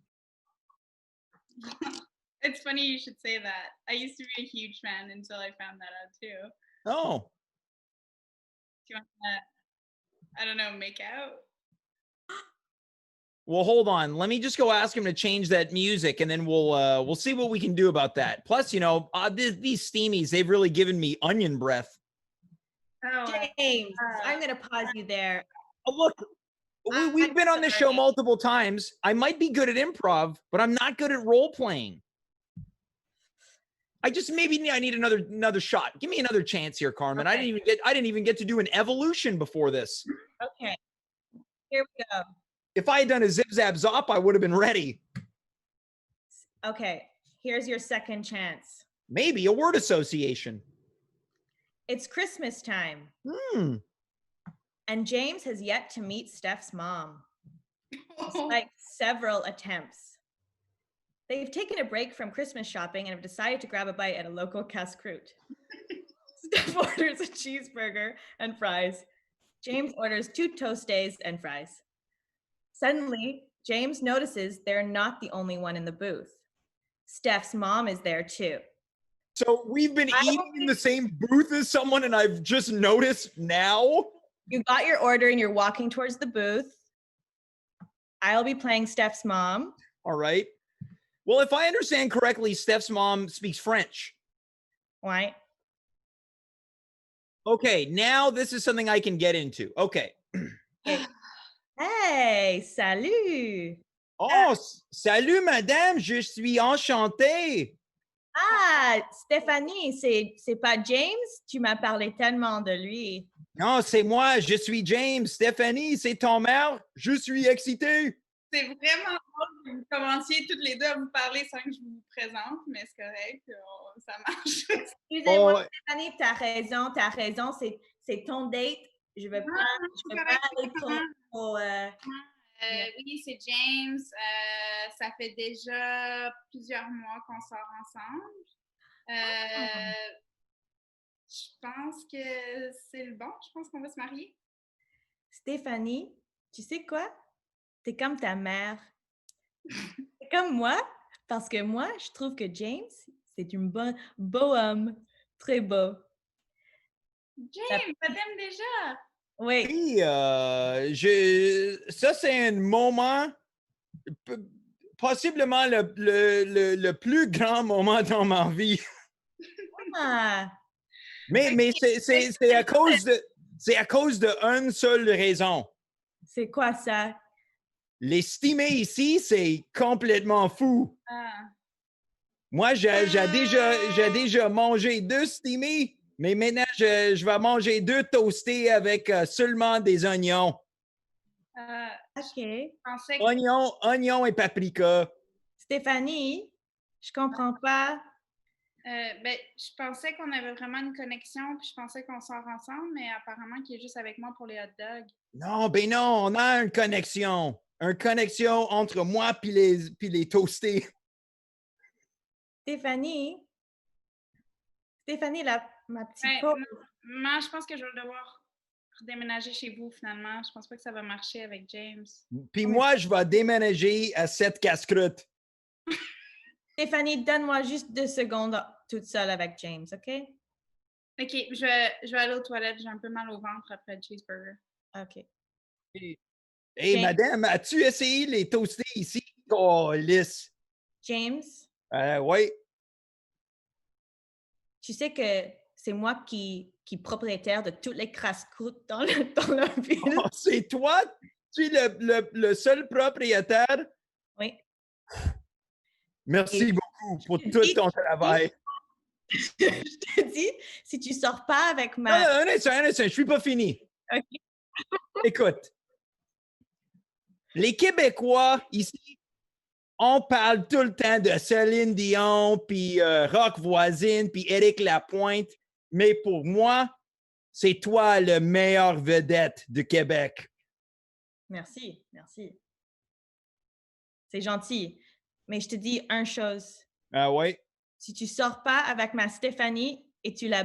It's funny you should say that. I used to be a huge fan until I found that out too. Oh. Do you want to, I don't know, make out? Well, hold on. Let me just go ask him to change that music, and then we'll see what we can do about that. Plus, these steamies, they've really given me onion breath. Oh, James, I'm going to pause you there. Oh, look, we've been on this show multiple times. I might be good at improv, but I'm not good at role playing. I need another shot. Give me another chance here, Carmen. Okay. I didn't even get to do an evolution before this. Okay. Here we go. If I had done a zip zap zop, I would have been ready. Okay. Here's your second chance. Maybe a word association. It's Christmas time. And James has yet to meet Steph's mom, despite several attempts. They've taken a break from Christmas shopping and have decided to grab a bite at a local casse-croûte. Steph orders a cheeseburger and fries. James orders 2 toasties and fries. Suddenly, James notices they're not the only one in the booth. Steph's mom is there too. So we've been eating in the same booth as someone, and I've just noticed now? You got your order and you're walking towards the booth. I'll be playing Steph's mom. All right. Well, if I understand correctly, Steph's mom speaks French. Why? Okay, now this is something I can get into. Okay. Hey, salut. Oh, salut, madame. Je suis enchanté. Ah, Stéphanie, c'est pas James? Tu m'as parlé tellement de lui. Non, c'est moi. Je suis James. Stéphanie, c'est ton mère. Je suis excité. C'est vraiment drôle que vous commenciez toutes les deux à vous parler sans que je vous présente, mais c'est correct, ça marche. Excusez-moi, Stéphanie, t'as raison, c'est ton date. Je veux pas aller trop oui, c'est James. Ça fait déjà plusieurs mois qu'on sort ensemble. Je pense que c'est le bon. Je pense qu'on va se marier. Stéphanie, tu sais quoi? T'es comme ta mère. T'es comme moi, parce que moi, je trouve que James, c'est un beau homme. Très beau. James, ça t'aime déjà? Oui. Oui, ça, c'est un moment, possiblement le plus grand moment dans ma vie. Ah. Mais c'est à cause de... C'est à cause d'une seule raison. C'est quoi ça? Les stimés ici, c'est complètement fou. Ah. Moi, j'ai déjà mangé 2 stimés, mais maintenant, je vais manger 2 toastés avec seulement des oignons. OK. Je pensais que Oignons et paprika. Stéphanie, je comprends pas. je pensais qu'on avait vraiment une connexion, puis je pensais qu'on sort ensemble, mais apparemment qu'il est juste avec moi pour les hot dogs. Non, ben non, on a une connexion. Une connexion entre moi puis les toastés. Stéphanie, ma petite Ouais, pauvre. moi, je pense que je vais devoir déménager chez vous finalement. Je pense pas que ça va marcher avec James. Puis moi, je vais déménager à cette casse-croûte. Stéphanie, donne-moi juste 2 secondes toute seule avec James, OK? OK, je vais aller aux toilettes. J'ai un peu mal au ventre après le cheeseburger. OK. Hey, James. madame, as-tu essayé les toastés ici? Oh, lisse. James, Oui. tu sais que c'est moi qui propriétaire de toutes les casse-croûtes dans la ville. Oh, c'est toi? Tu es le seul propriétaire? Oui. Merci Et beaucoup pour je te tout dis- ton travail. Je te dis, si tu sors pas avec Non, ma... un instant, je suis pas fini. OK. Écoute, les Québécois ici, on parle tout le temps de Céline Dion, puis Rock Voisine, puis Éric Lapointe, mais pour moi, c'est toi le meilleur vedette de Québec. Merci. C'est gentil. Mais je te dis une chose. Ah oui? Si tu sors pas avec ma Stéphanie et tu la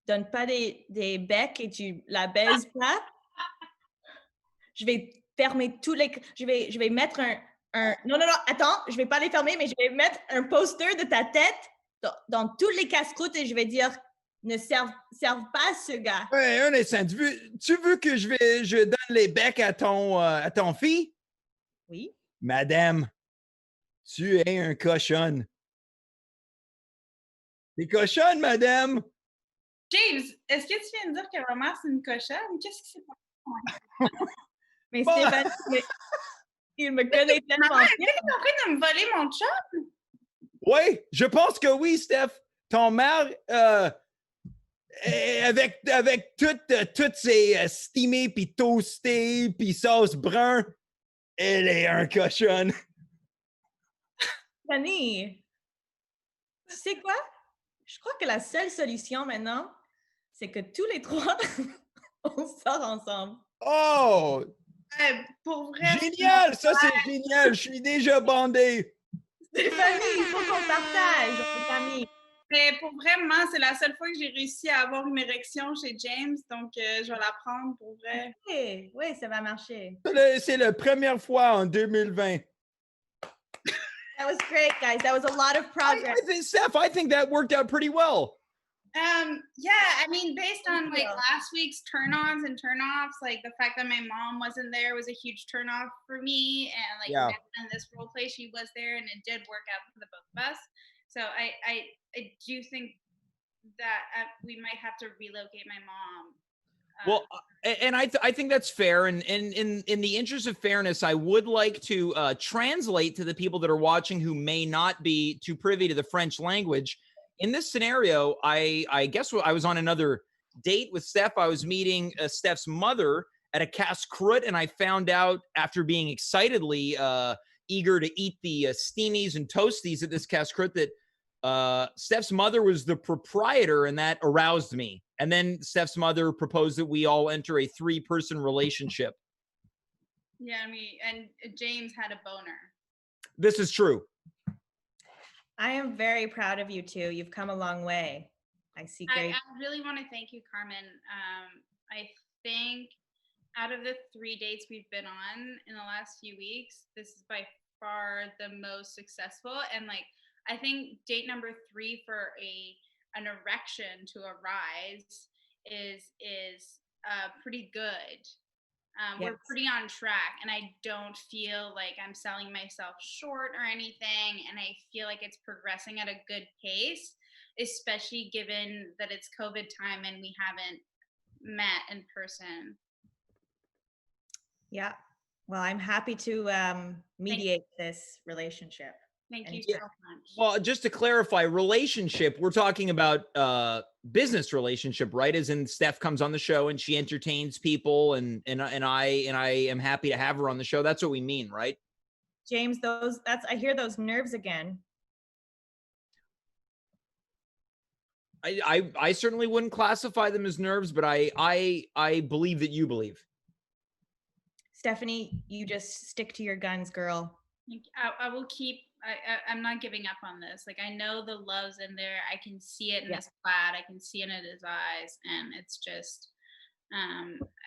donnes pas des becs et tu la baises pas, je vais fermer tous les... Je vais mettre un... Non, attends, je vais pas les fermer, mais je vais mettre un poster de ta tête dans toutes les casse-croûtes et je vais dire ne serve pas ce gars. Ouais, un instant. Tu veux que je donne les becs à ton fille? Oui. Madame, tu es un cochonne. T'es cochonne, madame! James, est-ce que tu viens de dire que Romance c'est une cochonne? Qu'est-ce qui s'est passé? Mais Bon. Stéphanie, il me connaît tellement Maman, bien. est-ce que t'es en train de me voler mon chum? Oui, je pense que oui, Steph. Ton mère, avec toutes ses stimés, puis toastés, puis sauce brun, elle est un cochonne. Stéphanie, tu sais quoi? Je crois que la seule solution maintenant, c'est que tous les trois, on sort ensemble. Oh! Pour vrai. Génial! Ça, c'est génial! Je suis déjà bandé! Stéphanie, il faut qu'on partage, on est amis. Mais pour vraiment, c'est la seule fois que j'ai réussi à avoir une érection chez James, donc je vais la prendre pour vrai. Oui, ça va marcher. C'est la première fois en 2020. That was great, guys. That was a lot of progress. Steph, I think that worked out pretty well. Yeah, I mean, based on like Yeah. last week's turn-ons and turn-offs, like the fact that my mom wasn't there was a huge turn-off for me, and like Yeah. in this role play, she was there, and it did work out for the both of us. So I do think that we might have to relocate my mom. Well, and I think that's fair. And in the interest of fairness, I would like to translate to the people that are watching who may not be too privy to the French language. In this scenario, I guess I was on another date with Steph. I was meeting Steph's mother at a casse-croûte, and I found out after being excitedly eager to eat the steamies and toasties at this casse-croûte that Steph's mother was the proprietor, and that aroused me. And then Steph's mother proposed that we all enter a 3-person relationship. Yeah, I mean, and James had a boner. This is true. I am very proud of you two. You've come a long way. I see great. I really want to thank you, Carmen. I think out of the 3 dates we've been on in the last few weeks, this is by far the most successful. And like, I think date number 3 for an erection to arise is pretty good. Yes. We're pretty on track, and I don't feel like I'm selling myself short or anything, and I feel like it's progressing at a good pace, especially given that it's COVID time and we haven't met in person. Yeah. Well, I'm happy to mediate this relationship. Thank you Anytime. so much. Well, just to clarify, relationship, we're talking about business relationship, right? As in Steph comes on the show and she entertains people and I am happy to have her on the show. That's what we mean, right? James, I hear those nerves again. I certainly wouldn't classify them as nerves, but I believe that you believe. Stephanie, you just stick to your guns, girl. I will keep. I'm not giving up on this. Like, I know the love's in there. I can see it in his plaid. I can see it in his eyes, and it's just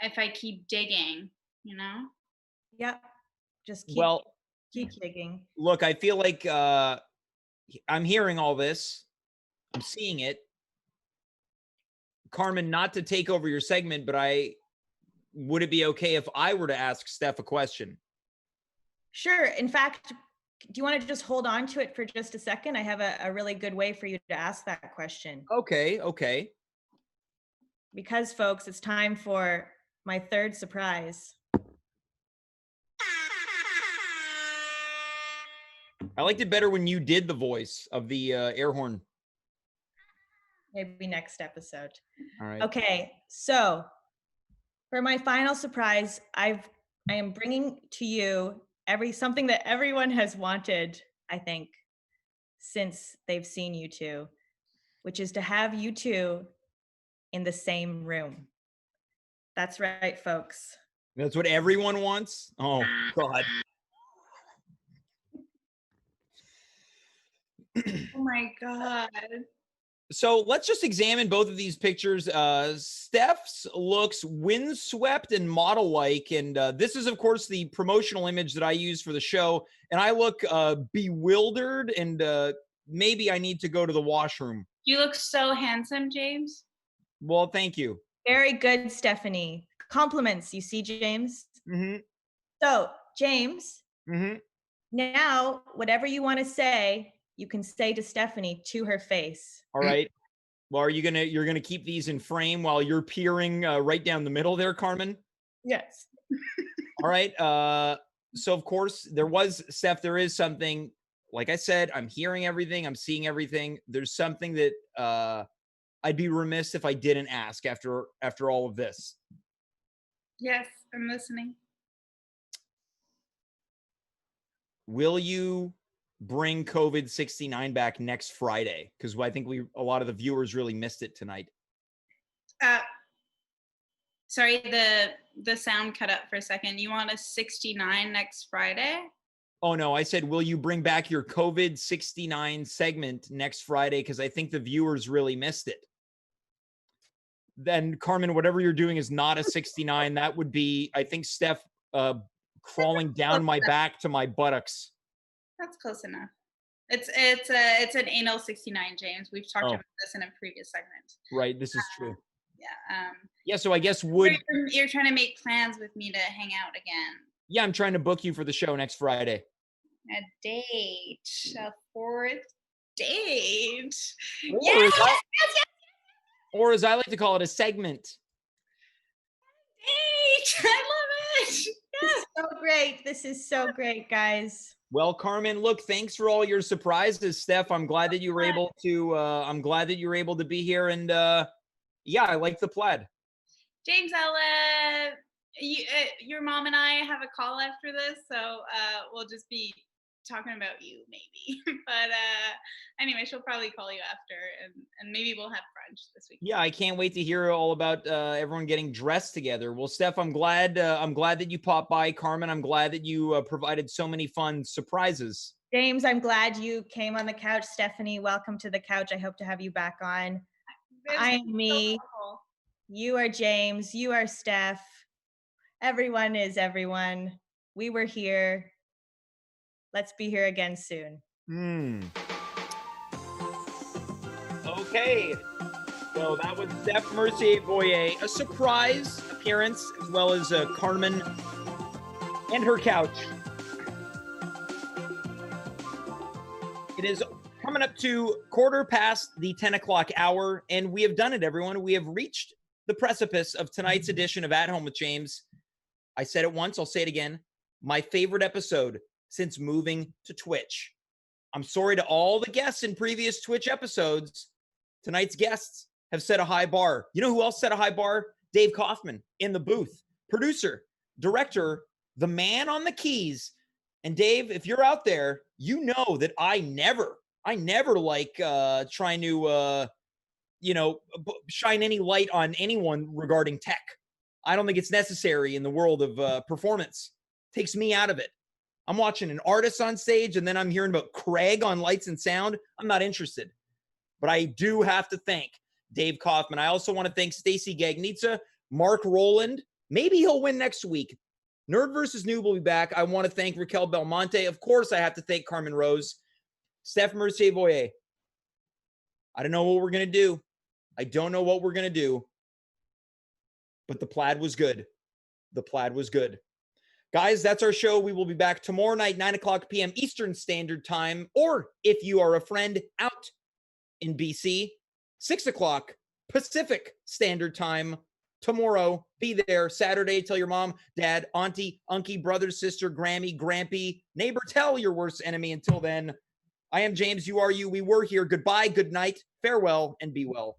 if I keep digging, you know. Yep. Just keep digging. Look, I feel like I'm hearing all this. I'm seeing it. Carmen, not to take over your segment, but would it be okay if I were to ask Steph a question? Sure. In fact, do you want to just hold on to it for just a second? I have a really good way for you to ask that question. Okay. Because, folks, it's time for my third surprise. I liked it better when you did the voice of the air horn. Maybe next episode. All right. Okay, so for my final surprise, I am bringing to you something that everyone has wanted, I think, since they've seen you two, which is to have you two in the same room. That's right, folks. That's what everyone wants? Oh, God. Oh my God. So let's just examine both of these pictures. Steph's looks windswept and model-like, and this is, of course, the promotional image that I use for the show. And I look bewildered, and maybe I need to go to the washroom. You look so handsome, James. Well, thank you. Very good, Stephanie. Compliments, you see, James? Mm-hmm. So, James, Mm-hmm. now, whatever you want to say, you can say to Stephanie to her face. All right. Well, you're gonna keep these in frame while you're peering right down the middle there, Carmen? Yes. All right. So of course there is something, like I said, I'm hearing everything. I'm seeing everything. There's something that I'd be remiss if I didn't ask after all of this. Yes, I'm listening. Will you bring COVID-69 back next Friday? Because I think a lot of the viewers really missed it tonight. Sorry, the sound cut out for a second. You want a 69 next Friday? Oh no, I said, will you bring back your COVID-69 segment next Friday? Because I think the viewers really missed it. Then Carmen, whatever you're doing is not a 69. That would be, I think, Steph crawling down my back to my buttocks. That's close enough. It's an anal 69, James. We've talked about this in a previous segment. Right, this is true. Yeah. Yeah, so I guess you're trying to make plans with me to hang out again. Yeah, I'm trying to book you for the show next Friday. A date, a fourth date. Or as I like to call it, a segment. Date. I love it. Yes. So great. This is so great, guys. Well, Carmen, look, thanks for all your surprises, Steph. I'm glad that you were able to be here, and yeah, I like the plaid. James, your mom and I have a call after this, so we'll just be talking about you, maybe. But anyway, she'll probably call you after, and maybe we'll have brunch this week. Yeah, I can't wait to hear all about everyone getting dressed together. Well, Steph, I'm glad that you popped by. Carmen, I'm glad that you provided so many fun surprises. James, I'm glad you came on the couch. Stephanie, welcome to the couch. I hope to have you back on. I'm me. So you are James. You are Steph. Everyone is everyone. We were here. Let's be here again soon. Okay. So that was Steph Mercier Voyer, a surprise appearance, as well as Carmen and her couch. It is coming up to 10:15 the 10 o'clock hour, and we have done it, everyone. We have reached the precipice of tonight's edition of At Home with James. I said it once, I'll say it again. My favorite episode since moving to Twitch. I'm sorry to all the guests in previous Twitch episodes. Tonight's guests have set a high bar. You know who else set a high bar? Dave Kaufman in the booth. Producer, director, the man on the keys. And Dave, if you're out there, you know that I never like trying to, shine any light on anyone regarding tech. I don't think it's necessary in the world of performance. Takes me out of it. I'm watching an artist on stage and then I'm hearing about Craig on lights and sound. I'm not interested. But I do have to thank Dave Kaufman. I also want to thank Stacy Gagnidze, Marc Rowland. Maybe he'll win next week. Nerd versus Noob will be back. I want to thank Racquel Belmonte. Of course, I have to thank Carmen Rose. Steph Mercier Voyer. I don't know what we're going to do. I don't know what we're going to do. But the plaid was good. The plaid was good. Guys, that's our show. We will be back tomorrow night, 9 o'clock p.m. Eastern Standard Time. Or if you are a friend out in BC, 6 o'clock Pacific Standard Time tomorrow. Be there Saturday. Tell your mom, dad, auntie, unkie, brother, sister, Grammy, Grampy, neighbor, tell your worst enemy. Until then, I am James. You are you. We were here. Goodbye. Good night. Farewell and be well.